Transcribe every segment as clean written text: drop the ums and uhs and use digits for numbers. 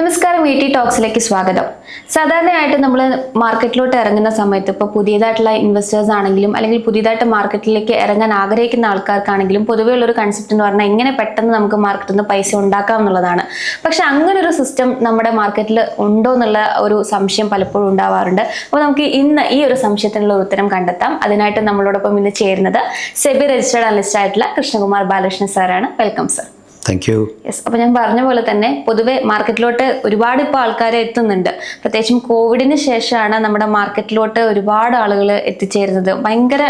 നമസ്കാരം, ET ടോക്സിലേക്ക് സ്വാഗതം. സാധാരണയായിട്ട് നമ്മൾ മാർക്കറ്റിലോട്ട് ഇറങ്ങുന്ന സമയത്ത് ഇപ്പോൾ പുതിയതായിട്ടുള്ള ഇൻവെസ്റ്റേഴ്സ് ആണെങ്കിലും അല്ലെങ്കിൽ പുതിയതായിട്ട് മാർക്കറ്റിലേക്ക് ഇറങ്ങാൻ ആഗ്രഹിക്കുന്ന ആൾക്കാർക്കാണെങ്കിലും പൊതുവേ ഉള്ളൊരു കൺസെപ്റ്റ് എന്ന് പറഞ്ഞാൽ എങ്ങനെ പെട്ടെന്ന് നമുക്ക് മാർക്കറ്റിൽ നിന്ന് പൈസ ഉണ്ടാക്കാം എന്നുള്ളതാണ്. പക്ഷെ അങ്ങനെ ഒരു സിസ്റ്റം നമ്മുടെ മാർക്കറ്റിൽ ഉണ്ടോ എന്നുള്ള ഒരു സംശയം പലപ്പോഴും ഉണ്ടാവാറുണ്ട്. അപ്പോൾ നമുക്ക് ഇന്ന് ഈ ഒരു സംശയത്തിനുള്ള ഉത്തരം കണ്ടെത്താം. അതിനായിട്ട് നമ്മളോടൊപ്പം ഇന്ന് ചേരുന്നത് സെബി രജിസ്റ്റേർഡ് അനലിസ്റ്റ് ആയിട്ടുള്ള കൃഷ്ണകുമാർ ബാലകൃഷ്ണൻ സാറാണ്. Welcome sir. Thank you. Yes, അപ്പോൾ ഞാൻ പറഞ്ഞ പോലെ തന്നെ പൊതുവെ മാർക്കറ്റിലോട്ട് ഒരുപാട് ഇപ്പോൾ ആൾക്കാർ എത്തുന്നുണ്ട്. പ്രത്യേകിച്ചും കോവിഡിന് ശേഷമാണ് നമ്മുടെ മാർക്കറ്റിലോട്ട് ഒരുപാട് ആളുകൾ എത്തിച്ചേരുന്നത്. ഭയങ്കര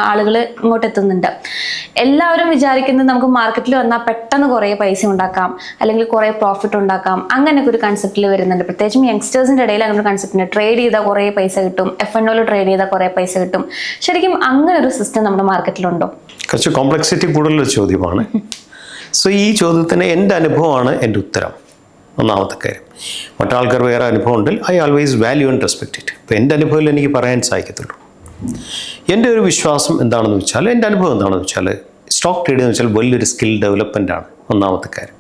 ആളുകൾ ഇങ്ങോട്ട് എത്തുന്നുണ്ട്. എല്ലാവരും വിചാരിക്കുന്നത് നമുക്ക് മാർക്കറ്റിൽ വന്നാൽ പെട്ടെന്ന് കുറേ പൈസ ഉണ്ടാക്കാം, അല്ലെങ്കിൽ കുറേ പ്രോഫിറ്റ് ഉണ്ടാക്കാം, അങ്ങനെയൊക്കെ ഒരു കൺസെപ്റ്റിൽ വരുന്നുണ്ട്. പ്രത്യേകിച്ചും യങ്സ്റ്റേഴ്സിൻ്റെ ഇടയിൽ അങ്ങനെ ഒരു കൺസെപ്റ്റ്, ട്രേഡ് ചെയ്താൽ കുറേ പൈസ കിട്ടും, F&O ട്രേഡ് ചെയ്താൽ കുറേ പൈസ കിട്ടും. ശരിക്കും അങ്ങനെ ഒരു സിസ്റ്റം നമ്മുടെ മാർക്കറ്റിലുണ്ടോ? കുറച്ച് കോംപ്ലക്സിറ്റി കൂടുതലൊരു ചോദ്യമാണ്. സോ ഈ ചോദ്യത്തിന് എൻ്റെ അനുഭവമാണ് എൻ്റെ ഉത്തരം. ഒന്നാമത്തെ കാര്യം, മറ്റാൾക്കാർ വേറെ അനുഭവം ഉണ്ടെങ്കിൽ I always value and respect it. ഇപ്പോൾ എൻ്റെ അനുഭവത്തിൽ എനിക്ക് പറയാൻ സാധിക്കത്തുള്ളൂ. എൻ്റെ ഒരു വിശ്വാസം എന്താണെന്ന് വെച്ചാൽ, എൻ്റെ അനുഭവം എന്താണെന്ന് വെച്ചാൽ, സ്റ്റോക്ക് ട്രേഡ് എന്ന് വെച്ചാൽ വലിയൊരു സ്കിൽ ഡെവലപ്മെൻ്റ് ആണ്. ഒന്നാമത്തെ കാര്യം,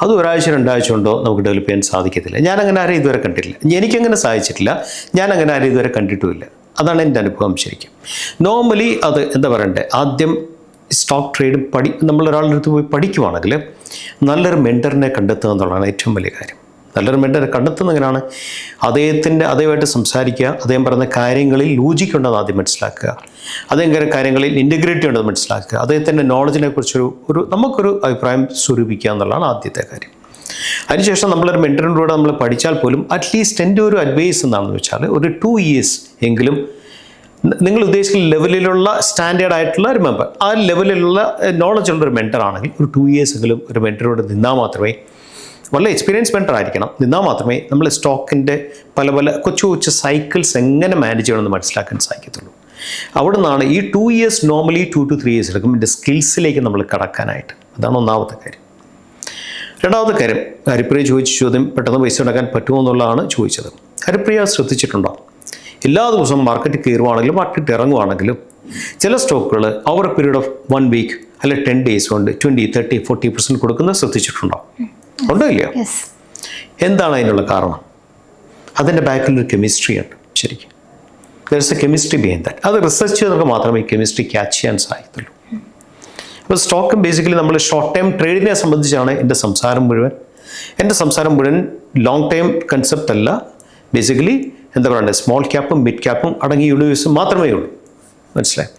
അത് ഒരാഴ്ച രണ്ടാഴ്ച കൊണ്ടോ നമുക്ക് ഡെവലപ്പ് ചെയ്യാൻ സാധിക്കത്തില്ല. ഞാനങ്ങനെ ആരും ഇതുവരെ കണ്ടിട്ടില്ല, എനിക്കങ്ങനെ സാധിച്ചിട്ടില്ല, ഞാനങ്ങനെ ആരും ഇതുവരെ കണ്ടിട്ടുമില്ല. അതാണ് എൻ്റെ അനുഭവം. ശരിക്കും നോർമലി അത് എന്താ പറയണ്ടേ, ആദ്യം സ്റ്റോക്ക് ട്രേഡ് നമ്മളൊരാളുടെ അടുത്ത് പോയി പഠിക്കുവാണെങ്കിൽ നല്ലൊരു മെൻറ്ററിനെ കണ്ടെത്തുക എന്നുള്ളതാണ് ഏറ്റവും വലിയ കാര്യം. നല്ലൊരു മെൻറ്ററെ കണ്ടെത്തുന്ന എങ്ങനെയാണ്, അദ്ദേഹമായിട്ട് സംസാരിക്കുക, അദ്ദേഹം പറയുന്ന കാര്യങ്ങളിൽ ലോജിക്ക് ഉണ്ടെന്ന് ആദ്യം മനസ്സിലാക്കുക, അദ്ദേഹം കാര്യങ്ങളിൽ ഇൻറ്റഗ്രിറ്റി ഉണ്ടെന്ന് മനസ്സിലാക്കുക, അദ്ദേഹത്തിൻ്റെ നോളജിനെ കുറിച്ചൊരു നമുക്കൊരു അഭിപ്രായം സ്വരൂപിക്കുക എന്നുള്ളതാണ് ആദ്യത്തെ കാര്യം. അതിനുശേഷം നമ്മളൊരു മെൻറ്ററിൻ്റെ കൂടെ നമ്മൾ പഠിച്ചാൽ പോലും അറ്റ്ലീസ്റ്റ് എൻ്റെ ഒരു അഡ്വൈസ് എന്താണെന്ന് വെച്ചാൽ, ഒരു 2 years എങ്കിലും നിങ്ങൾ ഉദ്ദേശിക്കുന്ന ലെവലിലുള്ള സ്റ്റാൻഡേർഡ് ആയിട്ടുള്ള ഒരു മെമ്പർ, ആ ലെവലിലുള്ള നോളജുള്ളൊരു മെൻറ്റർ ആണെങ്കിൽ ഒരു 2 years എങ്കിലും ഒരു മെൻറ്ററോട് നിന്നാൽ മാത്രമേ, വളരെ എക്സ്പീരിയൻസ് മെൻറ്റർ ആയിരിക്കണം, നിന്നാൽ മാത്രമേ നമ്മൾ സ്റ്റോക്കിൻ്റെ പല കൊച്ചു കൊച്ചു സൈക്കിൾസ് എങ്ങനെ മാനേജ് ചെയ്യണമെന്ന് മനസ്സിലാക്കാൻ സാധിക്കത്തുള്ളൂ. അവിടെ നിന്നാണ് ഈ 2 years നോർമലി 2 to 3 years എടുക്കും ഇതിൻ്റെ സ്കിൽസിലേക്ക് നമ്മൾ കടക്കാനായിട്ട്. അതാണ് ഒന്നാമത്തെ കാര്യം. രണ്ടാമത്തെ കാര്യം, ഹരിപ്രിയ ചോദിച്ച ചോദ്യം പെട്ടെന്ന് പൈസ ഉണ്ടാക്കാൻ പറ്റുമോ എന്നുള്ളതാണ് ചോദിച്ചത്. ഹരിപ്രിയ ശ്രദ്ധിച്ചിട്ടുണ്ടോ, എല്ലാ ദിവസവും മാർക്കറ്റ് കയറുവാണെങ്കിലും മാർക്കറ്റ് ഇറങ്ങുവാണെങ്കിലും ചില സ്റ്റോക്കുകൾ over a period of 1 week അല്ലെ 10 days കൊണ്ട് 20, 30, 40% കൊടുക്കുന്നത് ശ്രദ്ധിച്ചിട്ടുണ്ടോ? ഉണ്ടോ ഇല്ലയോ? എന്താണ് അതിനുള്ള കാരണം? അതിൻ്റെ ബാക്കിലൊരു കെമിസ്ട്രി ഉണ്ട്. ശരിക്കും ദർസ് എ കെമിസ്ട്രി ബിഹൈൻഡ് ദാറ്റ്. അത് റിസർച്ച് ചെയ്തൊക്കെ മാത്രമേ ഈ കെമിസ്ട്രി ക്യാച്ച് ചെയ്യാൻ സാധിക്കുള്ളൂ. അപ്പോൾ സ്റ്റോക്കും ബേസിക്കലി നമ്മൾ ഷോർട്ട് ടൈം ട്രേഡിനെ സംബന്ധിച്ചാണ് എൻ്റെ സംസാരം മുഴുവൻ. എൻ്റെ സംസാരം മുഴുവൻ ലോങ് ടൈം കൺസെപ്റ്റ് അല്ല. ബേസിക്കലി എന്താ പറയുക, സ്മോൾ ക്യാപ്പും മിഡ് ക്യാപ്പും അടങ്ങിയ യൂണിവേഴ്സ് മാത്രമേ ഉള്ളൂ. മനസ്സിലായി?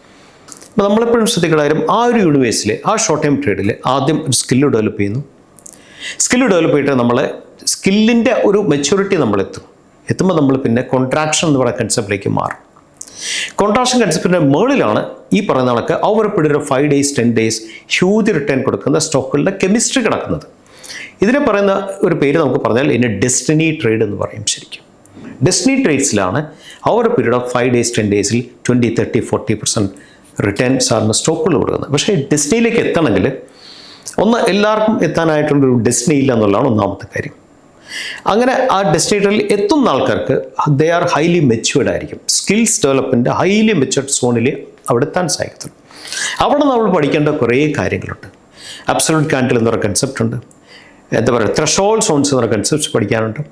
അപ്പോൾ നമ്മളെപ്പോഴും ശ്രദ്ധിക്കണമായിരുന്നു, ആ ഒരു യൂണിവേഴ്സിൽ ആ ഷോർട്ട് ടൈം ട്രേഡിൽ ആദ്യം ഒരു സ്കില്ല് ഡെവലപ്പ് ചെയ്യുന്നു. സ്കില്ല് ഡെവലപ്പ് ചെയ്തിട്ട് നമ്മൾ സ്കില്ലിൻ്റെ ഒരു മെച്യൂരിറ്റി എത്തുമ്പോൾ നമ്മൾ പിന്നെ കോൺട്രാക്ഷൻ എന്ന് പറയുന്ന കൺസെപ്റ്റിലേക്ക് മാറും. കോൺട്രാക്ഷൻ കൺസെപ്റ്റിൻ്റെ മുകളിലാണ് ഈ പറയുന്ന കണക്ക് over a period of 5 days 10 days huge return കൊടുക്കുന്ന സ്റ്റോക്കുകളുടെ കെമിസ്ട്രി കിടക്കുന്നത്. ഇതിനെ പറയുന്ന ഒരു പേര് നമുക്ക് പറഞ്ഞാൽ ഇതിനെ ഡെസ്റ്റിനി ട്രേഡ് എന്ന് പറയും. ശരിക്കും ഡെസ്റ്റിനി ട്രേഡ്സിലാണ് over a period of 5 days 10 days 20, 30, 40% return സാറിന് സ്റ്റോക്കുകൾ കൊടുക്കുന്നത്. പക്ഷേ ഡെസ്റ്റിനിയിലേക്ക് എത്തണമെങ്കിൽ എല്ലാവർക്കും എത്താനായിട്ടുള്ളൊരു ഡെസ്റ്റിനി ഇല്ല എന്നുള്ളതാണ് ഒന്നാമത്തെ കാര്യം. അങ്ങനെ ആ ഡെസ്റ്റിനേറ്ററിൽ എത്തുന്ന ആൾക്കാർക്ക് ദേ ആർ ഹൈലി മെച്യൂർഡ് ആയിരിക്കും. സ്കിൽസ് ഡെവലപ്മെൻറ്റ് ഹൈലി മെച്യൂർഡ് സോണിൽ അവിടെ എത്താൻ സാധിക്കത്തുള്ളൂ. അവിടെ നമ്മൾ പഠിക്കേണ്ട കുറേ കാര്യങ്ങളുണ്ട്. അബ്സല്യൂട്ട് ക്യാൻഡിൽ എന്ന് പറയുന്ന കൺസെപ്റ്റ് ഉണ്ട്. എന്താ പറയുക, ത്രഷോൾഡ് സോൺസ് എന്ന് പറയുന്ന കൺസെപ്റ്റ്സ് പഠിക്കാനുണ്ട്.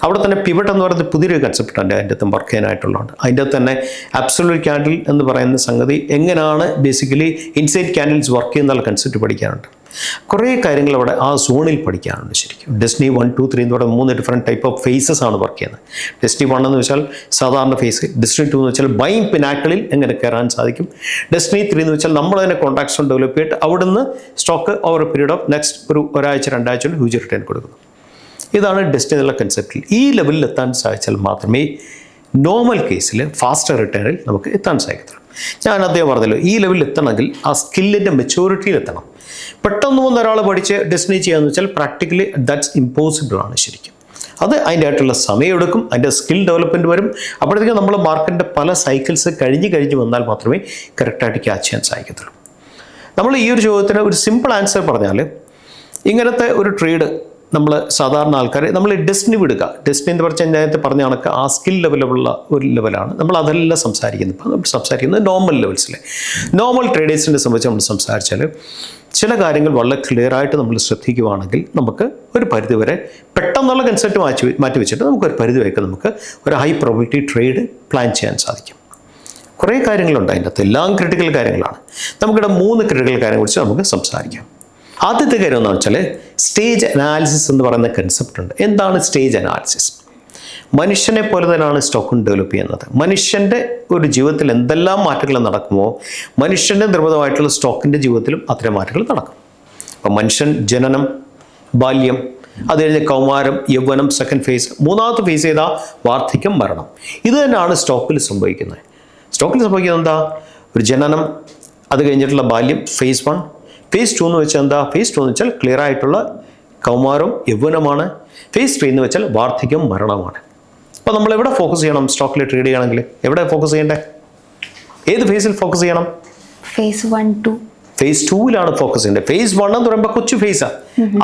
അവിടെ തന്നെ പിവറ്റ് എന്ന് പറയുന്നത് പുതിയൊരു കൺസെപ്റ്റ് ഉണ്ട് അതിൻ്റെ അകത്തും വർക്ക് ചെയ്യാനായിട്ടുള്ളതാണ്. അതിൻ്റെ അകത്ത് തന്നെ അബ്സല്യൂട്ട് ക്യാൻഡിൽ എന്ന് പറയുന്ന സംഗതി എങ്ങനെയാണ് ബേസിക്കലി ഇൻസൈഡ് ക്യാൻഡിൽസ് വർക്ക് ചെയ്യുന്നുള്ള കൺസെപ്റ്റ് പഠിക്കാനുണ്ട്. കുറേ കാര്യങ്ങൾ അവിടെ ആ സോണിൽ പഠിക്കാനുണ്ട്. ശരിക്കും ഡെസ്റ്റിനി 1, 2, 3 എന്ന് പറയുന്ന 3 ഡിഫറെൻറ്റ് ടൈപ്പ് ഓഫ് ഫേസസ് ആണ് വർക്ക് ചെയ്യുന്നത്. ഡെസ്റ്റിനി 1 എന്ന് വെച്ചാൽ സാധാരണ ഫേസ്, ഡെസ്റ്റിനി 2 എന്ന് വെച്ചാൽ ബൈങ് പിനാക്കിളിൽ എങ്ങനെ കയറാൻ സാധിക്കും, ഡെസ്റ്റിനി 3 എന്ന് വെച്ചാൽ നമ്മൾ അതിനെ കോൺട്രാക്ഷൻ ഡെവലപ്പ് ചെയ്തിട്ട് അവിടുന്ന് stock over a period of next ഒരാഴ്ച 2 ആഴ്ച ഹ്യൂജ് റിട്ടേൺ കൊടുക്കുന്നു. ഇതാണ് ഡെസ്റ്റിനി എന്നുള്ള കൺസെപ്റ്റിൽ. ഈ ലെവലിൽ എത്താൻ സാധിച്ചാൽ മാത്രമേ നോർമൽ കേസിൽ ഫാസ്റ്റർ റിട്ടേണിൽ നമുക്ക് എത്താൻ സാധിക്കത്തുള്ളൂ. ഞാൻ അദ്ദേഹം പറഞ്ഞല്ലോ, ഈ ലെവലിൽ എത്തണമെങ്കിൽ ആ സ്കില്ലിൻ്റെ മെച്യൂരിറ്റിയിൽ എത്തണം. പെട്ടെന്ന് വന്ന ഒരാൾ പഠിച്ച് ഡെസ്റ്റിനി ചെയ്യാന്ന് വെച്ചാൽ പ്രാക്ടിക്കലി ദാറ്റ്സ് ഇമ്പോസിബിൾ ആണ്. ശരിക്കും അത് അതിൻ്റെ ആയിട്ടുള്ള സമയമെടുക്കും, അതിൻ്റെ സ്കിൽ ഡെവലപ്മെൻറ്റ് വരും. അപ്പോഴത്തേക്കും നമ്മൾ മാർക്കറ്റിൻ്റെ പല സൈക്കിൾസ് കഴിഞ്ഞ് വന്നാൽ മാത്രമേ കറക്റ്റായിട്ട് ക്യാച്ച് ചെയ്യാൻ സാധിക്കത്തുള്ളൂ. നമ്മൾ ഈ ഒരു ചോദ്യത്തിന് ഒരു സിമ്പിൾ ആൻസർ പറഞ്ഞാൽ, ഇങ്ങനത്തെ ഒരു ട്രേഡ് നമ്മൾ സാധാരണ ആൾക്കാർ നമ്മൾ ഡെസ്റ്റിനി വിടുക. ഡെസ്റ്റിനി എന്ന് പറഞ്ഞാൽ നേരത്തെ പറഞ്ഞ കണക്ക് ആ സ്കിൽ ലെവലുള്ള ഒരു ലെവലാണ്. നമ്മൾ അതെല്ലാം സംസാരിക്കുന്നത്. ഇപ്പോൾ നമ്മൾ സംസാരിക്കുന്നത് നോർമൽ ലെവൽസിലെ നോർമൽ ട്രേഡേഴ്സിനെ സംബന്ധിച്ച് നമ്മൾ സംസാരിച്ചാൽ ചില കാര്യങ്ങൾ വളരെ ക്ലിയറായിട്ട് നമ്മൾ ശ്രദ്ധിക്കുകയാണെങ്കിൽ നമുക്ക് ഒരു പരിധിവരെ പെട്ടെന്നുള്ള കൺസെപ്റ്റ് മാറ്റി വെച്ചിട്ട് നമുക്കൊരു പരിധിവരെയൊക്കെ നമുക്ക് ഒരു ഹൈ പ്രോബിലിറ്റി ട്രേഡ് പ്ലാൻ ചെയ്യാൻ സാധിക്കും. കുറേ കാര്യങ്ങളുണ്ട് അതിൻ്റെ അകത്ത്, എല്ലാം ക്രിട്ടിക്കൽ കാര്യങ്ങളാണ്. നമുക്കിവിടെ 3 ക്രിട്ടിക്കൽ കാര്യങ്ങളെ കുറിച്ച് നമുക്ക് സംസാരിക്കാം. ആദ്യത്തെ കാര്യം എന്താണെന്ന് വെച്ചാൽ സ്റ്റേജ് അനാലിസിസ് എന്ന് പറയുന്ന കൺസെപ്റ്റ് ഉണ്ട്. എന്താണ് സ്റ്റേജ് അനാലിസിസ്? മനുഷ്യനെ പോലെ തന്നെയാണ് സ്റ്റോക്കും ഡെവലപ്പ് ചെയ്യുന്നത്. മനുഷ്യൻ്റെ ഒരു ജീവിതത്തിൽ എന്തെല്ലാം മാറ്റങ്ങൾ നടക്കുമോ മനുഷ്യൻ്റെ നിർമ്മിതമായിട്ടുള്ള സ്റ്റോക്കിൻ്റെ ജീവിതത്തിലും അത്തരം മാറ്റങ്ങൾ നടക്കും. അപ്പം മനുഷ്യൻ ജനനം, ബാല്യം, അത് കഴിഞ്ഞ് കൗമാരം, യൗവനം, സെക്കൻഡ് ഫേസ്, മൂന്നാമത്തെ ഫേസ് ചെയ്താൽ വാർദ്ധക്യം, മരണം. ഇത് തന്നെയാണ് സ്റ്റോക്കിൽ സംഭവിക്കുന്നത്. സ്റ്റോക്കിൽ സംഭവിക്കുന്നത് എന്താ? ഒരു ജനനം, അത് കഴിഞ്ഞിട്ടുള്ള ബാല്യം, ഫേസ് 1. ഫേസ് 2 എന്ന് വെച്ചാൽ എന്താ? ഫേസ് 2 എന്ന് വെച്ചാൽ ക്ലിയർ ആയിട്ടുള്ള കൗമാരം, യൗവനമാണ്. ഫേസ് 3 എന്ന് വെച്ചാൽ വാർദ്ധക്യം, മരണമാണ്. അപ്പോൾ നമ്മൾ എവിടെ ഫോക്കസ് ചെയ്യണം? സ്റ്റോക്കിൽ ട്രേഡ് ചെയ്യണമെങ്കിൽ എവിടെ ഫോക്കസ് ചെയ്യണ്ടേ? ഏത് ഫേസിൽ ഫോക്കസ് ചെയ്യണം? ഫേസ് 1, 2. ഫേസ് 2ലാണ് ഫോക്കസ് ചെയ്യേണ്ടത്. ഫേസ് 1 എന്ന് പറയുമ്പോൾ കൊച്ചു ഫേസാണ്.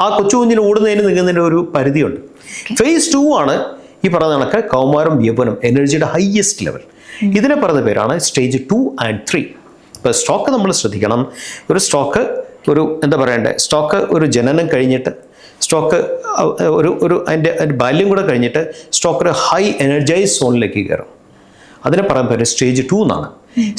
ആ കൊച്ചു കുഞ്ഞിന് ഓടുന്നതിന് നിൽക്കുന്നതിൻ്റെ ഒരു പരിധിയുണ്ട്. ഫേസ് 2 ആണ് ഈ പറയുന്ന കണക്ക് കൗമാരം, യൗവനം, എനർജിയുടെ ഹയസ്റ്റ് ലെവൽ. ഇതിനെ പറയുന്ന പേരാണ് സ്റ്റേജ് 2 and 3. ഇപ്പോൾ സ്റ്റോക്ക് നമ്മൾ ശ്രദ്ധിക്കണം. ഒരു സ്റ്റോക്ക് എന്താ പറയണ്ടേ, സ്റ്റോക്ക് ഒരു ജനനം കഴിഞ്ഞിട്ട്, സ്റ്റോക്ക് അതിൻ്റെ ബാല്യം കൂടെ കഴിഞ്ഞിട്ട് സ്റ്റോക്ക് ഒരു ഹൈ എനർജൈസ് സോണിലേക്ക് കയറും. അതിനെ പറയാൻ പറ്റും സ്റ്റേജ് 2 എന്നാണ്.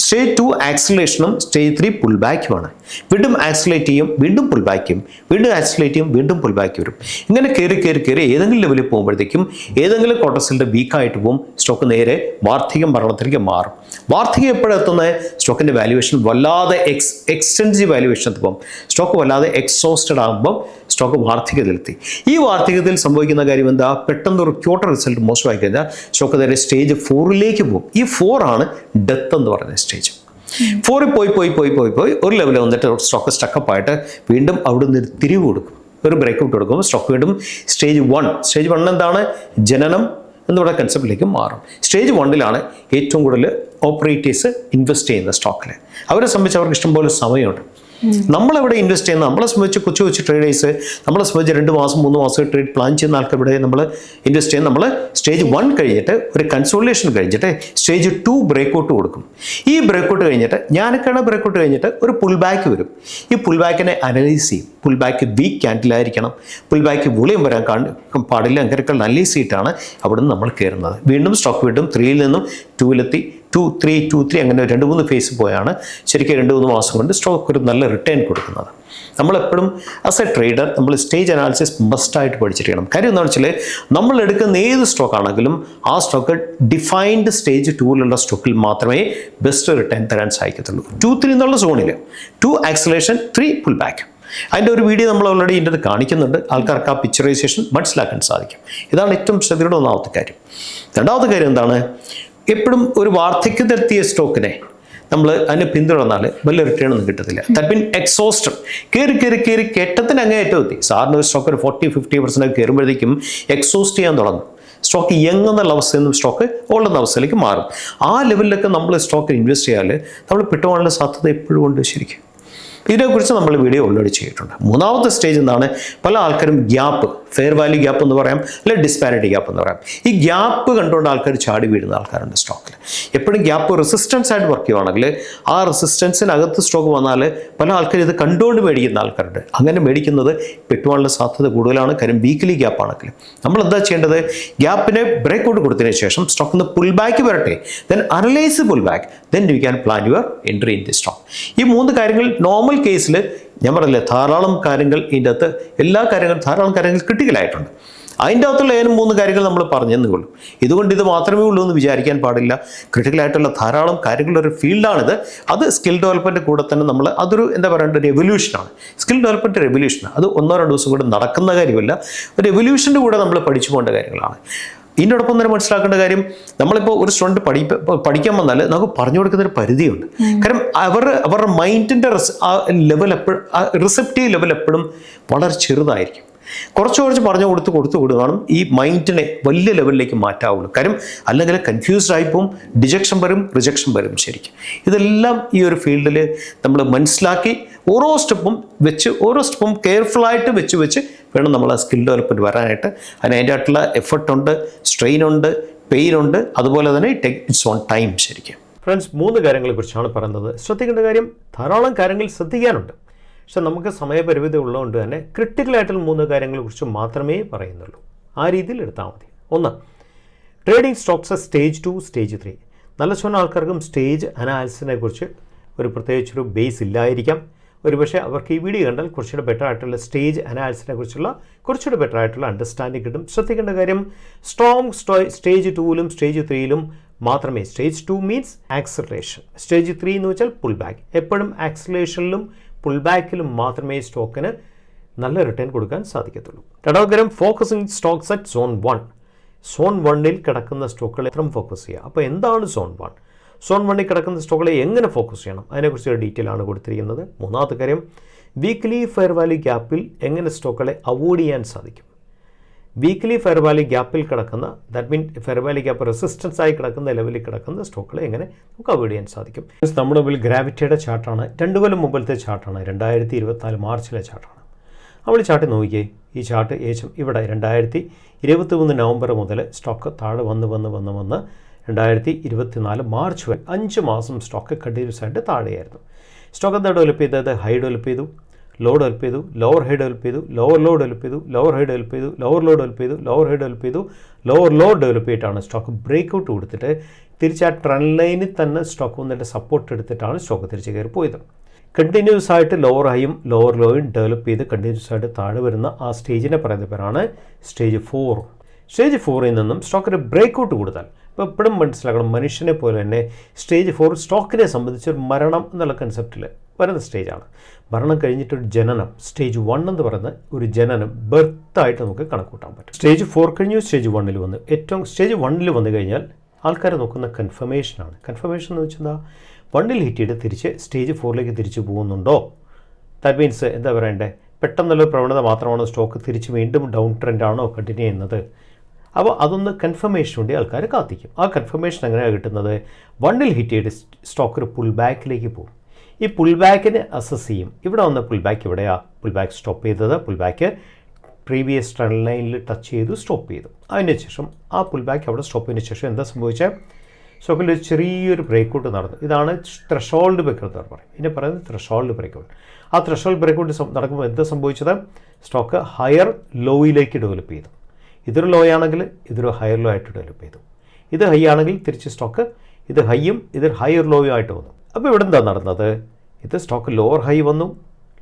സ്റ്റേജ് 2 ആക്സിലേഷനും സ്റ്റേജ് 3 പുൾ ബാക്കുമാണ്. വീണ്ടും ആക്സിലേറ്റ് ചെയ്യും, വീണ്ടും പുൾ ബാക്ക് ചെയ്യും, വീണ്ടും ആക്സിലേറ്റ് ചെയ്യും, വീണ്ടും പുൾ ബാക്ക് വരും. ഇങ്ങനെ കയറി ഏതെങ്കിലും ലെവലിൽ പോകുമ്പോഴത്തേക്കും ഏതെങ്കിലും ക്വാർട്ടർസിൻ്റെ വീക്കായിട്ട് പോകും. സ്റ്റോക്ക് നേരെ വാർദ്ധക്യം, മരണത്തിലേക്ക് മാറും. വാർദ്ധക്യം എപ്പോഴെത്തുന്നത്? സ്റ്റോക്കിൻ്റെ വാല്യുവേഷൻ വല്ലാതെ എക്സ്റ്റെൻസീവ് വാല്യുവേഷൻ എത്തുമ്പം, സ്റ്റോക്ക് വല്ലാതെ എക്സോസ്റ്റഡ് ആകുമ്പം സ്റ്റോക്ക് വാർദ്ധക്യത്തിലെത്തി. ഈ വാർദ്ധക്യത്തിൽ സംഭവിക്കുന്ന കാര്യം എന്താ? പെട്ടെന്ന് ഒരു ക്വാർട്ടർ റിസൾട്ട് മോശമായി കഴിഞ്ഞാൽ സ്റ്റോക്ക് നേരെ സ്റ്റേജ് 4ലേക്ക് പോകും. ഈ 4 ആണ് ഡെത്ത് എന്ന് പറയുന്ന സ്റ്റേജ്. 4ൽ പോയി ഒരു ലെവലിൽ വന്നിട്ട് സ്റ്റോക്ക് സ്റ്റക്കപ്പായിട്ട് വീണ്ടും അവിടെ നിന്ന് തിരിവ് കൊടുക്കും, ഒരു ബ്രേക്കൗട്ട് കൊടുക്കും. സ്റ്റോക്ക് വീണ്ടും സ്റ്റേജ് 1 എന്താണ്? ജനനം എന്നുള്ള കൺസെപ്റ്റിലേക്ക് മാറും. സ്റ്റേജ് 1ലാണ് ഏറ്റവും കൂടുതൽ ഓപ്പറേറ്റേഴ്സ് ഇൻവെസ്റ്റ് ചെയ്യുന്ന സ്റ്റോക്കിൽ. അവരെ സംബന്ധിച്ച് അവർക്ക് ഇഷ്ടംപോലെ സമയമുണ്ട്. നമ്മളെവിടെ ഇൻവെസ്റ്റ് ചെയ്യുന്ന, നമ്മളെ സംബന്ധിച്ച് കൊച്ചു ട്രേഡേഴ്സ്, നമ്മളെ സംബന്ധിച്ച് 2 മാസം 3 മാസം ട്രേഡ് പ്ലാൻ ചെയ്യുന്ന ആൾക്കാർ ഇവിടെ നമ്മൾ ഇൻവെസ്റ്റ് ചെയ്യുന്ന, നമ്മൾ സ്റ്റേജ് 1 കഴിഞ്ഞിട്ട് ഒരു കൺസോളിഡേഷൻ കഴിഞ്ഞിട്ട് സ്റ്റേജ് 2 ബ്രേക്കൗട്ട് കൊടുക്കും. ഈ ബ്രേക്കൗട്ട് കഴിഞ്ഞിട്ട് ബ്രേക്കൗട്ട് കഴിഞ്ഞിട്ട് ഒരു പുൾ ബാക്ക് വരും. ഈ പുൾ ബാക്കിനെ അനലൈസ് ചെയ്യും. പുൾ ബാക്ക് വീക്ക് ക്യാൻഡിലായിരിക്കണം, പുൾ ബാക്ക് വോളിയം വരാൻ പാടില്ല. അങ്ങനെയൊക്കെ അനലൈസ് ചെയ്തിട്ടാണ് അവിടെ നിന്ന് നമ്മൾ കയറുന്നത്. വീണ്ടും സ്റ്റോക്ക് വീണ്ടും 3ൽ നിന്നും 2ലെത്തി, 2, 3 അങ്ങനെ 2-3 ഫേസ് പോയാണ് ശരിക്കും 2-3 മാസം കൊണ്ട് സ്റ്റോക്ക് ഒരു നല്ല റിട്ടേൺ കൊടുക്കുന്നത്. നമ്മളെപ്പോഴും ആസ് എ ട്രേഡർ നമ്മൾ സ്റ്റേജ് അനാലിസിസ് മസ്റ്റായിട്ട് പഠിച്ചിരിക്കണം. കാര്യം എന്താണെന്ന് വെച്ചാൽ നമ്മൾ എടുക്കുന്ന ഏത് സ്റ്റോക്ക് ആണെങ്കിലും ആ സ്റ്റോക്ക് ഡിഫൈൻഡ് സ്റ്റേജ് 2ലുള്ള സ്റ്റോക്കിൽ മാത്രമേ ബെസ്റ്റ് റിട്ടേൺ തരാൻ സാധിക്കത്തുള്ളൂ. 2-3 എന്നുള്ള സോണിൽ 2 ആക്സിലേഷൻ, 3 പുൾ ബാക്ക്. അതിൻ്റെ ഒരു വീഡിയോ നമ്മൾ ഓൾറെഡി ഇതിൻ്റെ അത് കാണിക്കുന്നുണ്ട്. ആൾക്കാർക്ക് ആ പിക്ചറൈസേഷൻ മനസ്സിലാക്കാൻ സാധിക്കും. ഇതാണ് ഏറ്റവും ശ്രദ്ധയുടെ ഒന്നാമത്തെ കാര്യം. രണ്ടാമത്തെ കാര്യം എന്താണ്? എപ്പോഴും ഒരു വാർദ്ധക്യത്തിലെത്തിയ സ്റ്റോക്കിനെ നമ്മൾ അതിനെ പിന്തുടർന്നാൽ വലിയ റിട്ടേൺ ഒന്നും കിട്ടത്തില്ല. ദാറ്റ് മീൻ എക്സോസ്റ്റഡ്, കയറി കെട്ടത്തിന് അങ്ങേയറ്റം എത്തി. സാറിന് ഒരു സ്റ്റോക്ക് ഒരു 40-50% കയറുമ്പോഴത്തേക്കും എക്സോസ്റ്റ് ചെയ്യാൻ തുടങ്ങും. സ്റ്റോക്ക് യങ്ങുന്നുള്ള അവസ്ഥയിൽ നിന്നും സ്റ്റോക്ക് ഓൾഡെന്ന അവസ്ഥയിലേക്ക് മാറും. ആ ലെവലിലൊക്കെ നമ്മൾ സ്റ്റോക്കിൽ ഇൻവെസ്റ്റ് ചെയ്യാൽ നമ്മൾ പെട്ടുപോകാനുള്ള സാധ്യത എപ്പോഴും ഉണ്ട് ശരിക്കും. ഇതിനെക്കുറിച്ച് നമ്മൾ വീഡിയോ ഓൾറെഡി ചെയ്തിട്ടുണ്ട്. മൂന്നാമത്തെ സ്റ്റേജ് എന്താണ്? പല ആൾക്കാരും ഗ്യാപ്പ്, ഫെയർ വാല്യൂ ഗ്യാപ്പ് എന്ന് പറയാം, അല്ലെങ്കിൽ ഡിസ്പാരിറ്റി ഗ്യാപ്പ് എന്ന് പറയാം. ഈ ഗ്യാപ്പ് കണ്ടുകൊണ്ട് ആൾക്കാർ ചാടി വീഴുന്ന ആൾക്കാരുണ്ട് സ്റ്റോക്കിൽ. എപ്പോഴും ഗ്യാപ്പ് റെസിസ്റ്റൻസ് ആയിട്ട് വർക്ക് ചെയ്യുവാണെങ്കിൽ ആ റെസിസ്റ്റൻസിനകത്ത് സ്റ്റോക്ക് വന്നാൽ പല ആൾക്കാരും ഇത് കണ്ടുകൊണ്ട് മേടിക്കുന്ന ആൾക്കാരുണ്ട്. അങ്ങനെ മേടിക്കുന്നത് പെട്ടുവാനുള്ള സാധ്യത കൂടുതലാണ്. കാര്യം വീക്കിലി ഗ്യാപ്പ് ആണെങ്കിൽ നമ്മൾ എന്താ ചെയ്യേണ്ടത്? ഗ്യാപ്പിനെ ബ്രേക്കൗട്ട് കൊടുത്തതിന് ശേഷം സ്റ്റോക്കിൽ നിന്ന് പുൾ ബാക്ക് വരട്ടെ, then analyse pull back, then you can plan your entry in the stock. ഈ 3 കാര്യങ്ങൾ നോർമൽ കേസിൽ ഞാൻ പറയില്ലേ, ധാരാളം കാര്യങ്ങൾ ഇതിൻ്റെ അകത്ത്, എല്ലാ കാര്യങ്ങളും ധാരാളം കാര്യങ്ങൾ ക്രിട്ടിക്കലായിട്ടുണ്ട്. അതിൻ്റെ അകത്തുള്ള ഏതും 3 കാര്യങ്ങൾ നമ്മൾ പറഞ്ഞെന്നേ ഉള്ളൂ. ഇതുകൊണ്ട് ഇത് മാത്രമേ ഉള്ളൂ എന്ന് വിചാരിക്കാൻ പാടില്ല. ക്രിട്ടിക്കലായിട്ടുള്ള ധാരാളം കാര്യങ്ങളുടെ ഒരു ഫീൽഡാണിത്. അത് സ്കിൽ ഡെവലപ്മെൻറ്റ് കൂടെ തന്നെ നമ്മൾ അതൊരു എന്താ പറയേണ്ട ഒരു എവല്യൂഷനാണ്. Skill development റെവല്യൂഷനാണ്. അത് 1-2 ദിവസം കൂടെ നടക്കുന്ന കാര്യമല്ല, ഒരു എവല്യൂഷൻ്റെ കൂടെ നമ്മൾ പഠിച്ചു പോകേണ്ട കാര്യങ്ങളാണ്. ഇതിനോടൊപ്പം തന്നെ മനസ്സിലാക്കേണ്ട കാര്യം, നമ്മളിപ്പോൾ ഒരു സ്റ്റുഡൻറ്റ് പഠിക്കാൻ വന്നാൽ നമുക്ക് പറഞ്ഞു കൊടുക്കുന്നൊരു പരിധിയുണ്ട്. കാരണം അവരുടെ മൈൻഡിൻ്റെ ലെവൽ എപ്പോഴും, റിസപ്റ്റീവ് ലെവൽ എപ്പോഴും വളരെ ചെറുതായിരിക്കും. കുറച്ച് പറഞ്ഞു കൊടുക്കുകയാണ് ഈ മൈൻഡിനെ വലിയ ലെവലിലേക്ക് മാറ്റാവുള്ളൂ. കാര്യം അല്ലെങ്കിൽ കൺഫ്യൂസ്ഡ് ആയിപ്പോവും, ഡിജക്ഷൻ വരും, റിജക്ഷൻ വരും. ശരിക്കും ഇതെല്ലാം ഈ ഒരു ഫീൽഡിൽ നമ്മൾ മനസ്സിലാക്കി ഓരോ സ്റ്റെപ്പും കെയർഫുള്ളായിട്ട് വെച്ച് വേണം നമ്മൾ ആ സ്കിൽ ഡെവലപ്മെൻറ്റ് വരാനായിട്ട്. അതിൻ്റെ ആയിട്ടുള്ള എഫർട്ടുണ്ട്, സ്ട്രെയിനുണ്ട്, പെയിനുണ്ട്, അതുപോലെ തന്നെ ഇറ്റ്സ് ഓൺ ടൈം. ശരിക്കും ഫ്രണ്ട്സ്, 3 കാര്യങ്ങളെക്കുറിച്ചാണ് പറയുന്നത്. ശ്രദ്ധിക്കേണ്ട കാര്യം, ധാരാളം കാര്യങ്ങൾ ശ്രദ്ധിക്കാനുണ്ട്. പക്ഷെ നമുക്ക് സമയപരിമിതി ഉള്ളതുകൊണ്ട് തന്നെ ക്രിട്ടിക്കലായിട്ടുള്ള 3 കാര്യങ്ങളെക്കുറിച്ച് മാത്രമേ പറയുന്നുള്ളൂ. ആ രീതിയിൽ എടുത്താൽ മതി. 1, ട്രേഡിംഗ് സ്റ്റോക്സ് സ്റ്റേജ് 2, സ്റ്റേജ് 3. നല്ല സ്വന്തം ആൾക്കാർക്കും സ്റ്റേജ് അനാലിസിനെ കുറിച്ച് പ്രത്യേകിച്ചൊരു ബേസ് ഇല്ലായിരിക്കാം. ഒരുപക്ഷെ അവർക്ക് ഈ വീഡിയോ കണ്ടാൽ കുറച്ചുകൂടെ ബെറ്റർ ആയിട്ടുള്ള സ്റ്റേജ് അനാലിസിനെ കുറിച്ചുള്ള കുറച്ചുകൂടെ ബെറ്റർ ആയിട്ടുള്ള അണ്ടർസ്റ്റാൻഡിങ് കിട്ടും. ശ്രദ്ധിക്കേണ്ട കാര്യം സ്ട്രോങ് സ്റ്റേജ് 2ലും സ്റ്റേജ് 3ലും മാത്രമേ. സ്റ്റേജ് 2 മീൻസ് ആക്സലറേഷൻ, സ്റ്റേജ് 3 എന്ന് വെച്ചാൽ പുൾ ബാക്ക്. എപ്പോഴും ആക്സലറേഷനിലും പുൾ ബാക്കിലും മാത്രമേ സ്റ്റോക്കിന് നല്ല റിട്ടേൺ കൊടുക്കാൻ സാധിക്കത്തുള്ളൂ. രണ്ടാമത്തെ കാര്യം focusing stocks at zone 1. Zone 1ൽ കിടക്കുന്ന സ്റ്റോക്കുകളെ എത്ര ഫോക്കസ് ചെയ്യുക. അപ്പോൾ എന്താണ് സോൺ 1? സോൺ 1ൽ കിടക്കുന്ന സ്റ്റോക്കുകളെ എങ്ങനെ ഫോക്കസ് ചെയ്യണം അതിനെക്കുറിച്ചൊരു ഡീറ്റെയിൽ ആണ് കൊടുത്തിരിക്കുന്നത്. മൂന്നാമത്തെ കാര്യം വീക്ക്ലി ഫെയർ വാല്യൂ ഗ്യാപ്പിൽ എങ്ങനെ സ്റ്റോക്കുകളെ അവോയ്ഡ് ചെയ്യാൻ സാധിക്കും. വീക്ക്ലി ഫെയർ വാല്യൂ ഗ്യാപ്പിൽ കിടക്കുന്ന, that mean fair value gap resistance ആയി കിടക്കുന്ന ലെവലിൽ കിടക്കുന്ന സ്റ്റോക്കുകളെ എങ്ങനെ നമുക്ക് അവോയ്ഡ് ചെയ്യാൻ സാധിക്കും. നമ്മുടെ മുമ്പിൽ ഗ്രാവിറ്റിയുടെ ചാർട്ടാണ്. 2 കൊല്ലം മുമ്പിലത്തെ ചാർട്ടാണ്. 2024 മാർച്ചിലെ ചാർട്ടാണ്. നമ്മൾ ചാർട്ട് നോക്കിയേ. ഈ ചാർട്ട് ഏകദേശം ഇവിടെ 2023 നവംബർ മുതൽ സ്റ്റോക്ക് താഴെ വന്ന് 2024 മാർച്ച് വരെ 5 മാസം സ്റ്റോക്ക് കണ്ടിന്യൂസ് ആയിട്ട് താഴെയായിരുന്നു. സ്റ്റോക്ക് എന്താ ഡെവലപ്പ് ചെയ്തത്? ഹൈ ഡെവലപ്പ് ചെയ്തു, ലോ ഡെവലപ്പ് ചെയ്തു, ലോവർ ഹൈ ഡെവലപ്പ് ചെയ്തു, ലോവർ ലോ ഡെവലപ്പ് ചെയ്തു, ലോവർ ഹൈ ഡെവലപ്പ് ചെയ്തു, ലോവർ ലോ ഡെവലപ്പ് ചെയ്തു, ലോവർ ഹൈ ഡെവലപ്പ് ചെയ്തു, ലോവർ ലോ ഡെവലപ്പ് ചെയ്തിട്ടാണ് സ്റ്റോക്ക് ബ്രേക്ക് ഔട്ട് കൊടുത്തിട്ട് തിരിച്ച് ആ ട്രെൻഡ് ലൈനിൽ തന്നെ സ്റ്റോക്ക് വന്നിട്ട് സപ്പോർട്ട് എടുത്തിട്ടാണ് സ്റ്റോക്ക് തിരിച്ച് കയറി പോയത്. കണ്ടിന്യൂസ് ആയിട്ട് ലോവർ ഹൈയും ലോവർ ലോയും ഡെവലപ്പ് ചെയ്ത് കണ്ടിന്യൂസ് ആയിട്ട് താഴെ വരുന്ന ആ സ്റ്റേജിനെ പറയുന്ന പേരാണ് സ്റ്റേജ് 4. സ്റ്റേജ് 4ൽ നിന്നും സ്റ്റോക്കിന് ബ്രേക്ക് ഔട്ട് കൊടുത്താൽ, ഇപ്പോൾ എപ്പോഴും മനസ്സിലാക്കണം, മനുഷ്യനെ പോലെ തന്നെ സ്റ്റേജ് 4 സ്റ്റോക്കിനെ സംബന്ധിച്ച് ഒരു മരണം എന്നുള്ള കൺസെപ്റ്റിൽ വരുന്ന സ്റ്റേജാണ്. മരണം കഴിഞ്ഞിട്ടൊരു ജനനം, സ്റ്റേജ് 1 എന്ന് പറയുന്ന ഒരു ജനനം, ബർത്തായിട്ട് നമുക്ക് കണക്കൂട്ടാൻ പറ്റും. സ്റ്റേജ് 4 കഴിഞ്ഞു സ്റ്റേജ് 1ൽ വന്നു. ഏറ്റവും സ്റ്റേജ് 1ൽ വന്നു കഴിഞ്ഞാൽ ആൾക്കാർ നോക്കുന്ന കൺഫർമേഷനാണ്. കൺഫർമേഷൻ എന്ന് വെച്ചാൽ 1ൽ ഹിറ്റ് ചെയ്ത് തിരിച്ച് സ്റ്റേജ് 4ലേക്ക് തിരിച്ചു പോകുന്നുണ്ടോ. ദാറ്റ് മീൻസ് എന്താ പറയണ്ടേ, പെട്ടെന്നുള്ള പ്രവണത മാത്രമാണോ, സ്റ്റോക്ക് തിരിച്ച് വീണ്ടും ഡൗൺ ട്രെൻഡാണോ കണ്ടിന്യൂ ചെയ്യുന്നത്. അപ്പോൾ അതൊന്ന് കൺഫർമേഷൻ വേണ്ടി ആൾക്കാർ കാത്തിക്കും. ആ കൺഫർമേഷൻ എങ്ങനെയാണ് കിട്ടുന്നത്? 1ൽ ഹിറ്റ് ചെയ്ത് സ്റ്റോക്ക് ഒരു പുൾ ബാക്കിലേക്ക് പോകും. ഈ പുൾ ബാക്കിനെ അസസ് ചെയ്യും. ഇവിടെ വന്ന പുൾ ബാക്ക് എവിടെയാണ് പുൾ ബാക്ക് സ്റ്റോപ്പ് ചെയ്തത്? പുൾ ബാക്ക് പ്രീവിയസ് ട്രെൻഡ് ലൈനിൽ ടച്ച് ചെയ്തു സ്റ്റോപ്പ് ചെയ്തു. അതിന് ശേഷം ആ പുൾ ബാക്ക് അവിടെ സ്റ്റോപ്പ് ചെയ്തതിന് ശേഷം എന്താ സംഭവിച്ചത്? സ്റ്റോക്കിൽ ഒരു ചെറിയൊരു ബ്രേക്ക് ഔട്ട് നടന്നു. ഇതാണ് ത്രഷോൾഡ് ബ്രേക്ക് ഔട്ട് എന്ന് പറയും. ഇതിനെ പറയുന്നത് ത്രഷോൾഡ് ബ്രേക്ക് ഔട്ട്. ആ ത്രഷോൾഡ് ബ്രേക്ക് ഔട്ട് നടക്കുമ്പോൾ എന്താ സംഭവിച്ചത്? സ്റ്റോക്ക് ഹയർ ലോയിലേക്ക് ഡെവലപ്പ് ചെയ്തു. ഇതൊരു ലോ ആണെങ്കിൽ ഇതൊരു ഹയർ ലോ ആയിട്ട് ഡെവലപ്പ് ചെയ്തു. ഇത് ഹൈ ആണെങ്കിൽ തിരിച്ച് സ്റ്റോക്ക് ഇത് ഹൈയും ഇതൊരു ഹയർ ലോയും ആയിട്ട് വന്നു. അപ്പോൾ ഇവിടെ എന്താ നടന്നത്? ഇത് സ്റ്റോക്ക് ലോവർ ഹൈ വന്നു,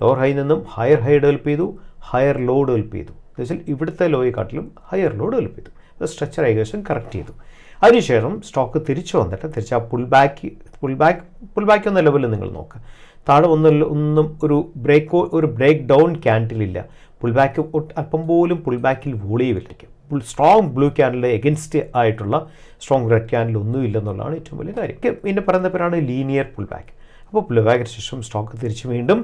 ലോവർ ഹൈ നിന്നും ഹയർ ഹൈ ഡെവലപ്പ് ചെയ്തു, ഹയർ ലോ ഡെവലപ്പ് ചെയ്തു. എന്ന് വെച്ചാൽ ഇവിടുത്തെ ലോയെക്കാട്ടിലും ഹയർ ലോ ഡെവലപ്പ് ചെയ്തു. അത് സ്ട്രക്ചർ ഏകദേശം കറക്റ്റ് ചെയ്തു. അതിനുശേഷം സ്റ്റോക്ക് തിരിച്ചു വന്നിട്ട് തിരിച്ച് ആ പുൾ ബാക്ക് എന്ന ലെവലിൽ നിങ്ങൾ നോക്കുക. താഴെ ഒന്നും ഒരു ബ്രേക്ക് ഡൗൺ ക്യാൻഡിലില്ല. പുൾ ബാക്ക് അല്പം പോലും പുൾ ബാക്കിൽ വോളിയുമില്ലിരിക്കും. സ്ട്രോങ് ബ്ലൂ ക്യാൻഡിൽ എഗൻസ്റ്റ് ആയിട്ടുള്ള സ്ട്രോങ് റെഡ് ക്യാൻഡിൽ ഒന്നും ഇല്ലെന്നുള്ളതാണ് ഏറ്റവും വലിയ കാര്യം. ഇതിൻ്റെ പറയുന്ന പേരാണ് ലീനിയർ പുൾ ബാക്ക്. അപ്പോൾ പുൾ ബാക്കിന് ശേഷം സ്റ്റോക്ക് തിരിച്ച് വീണ്ടും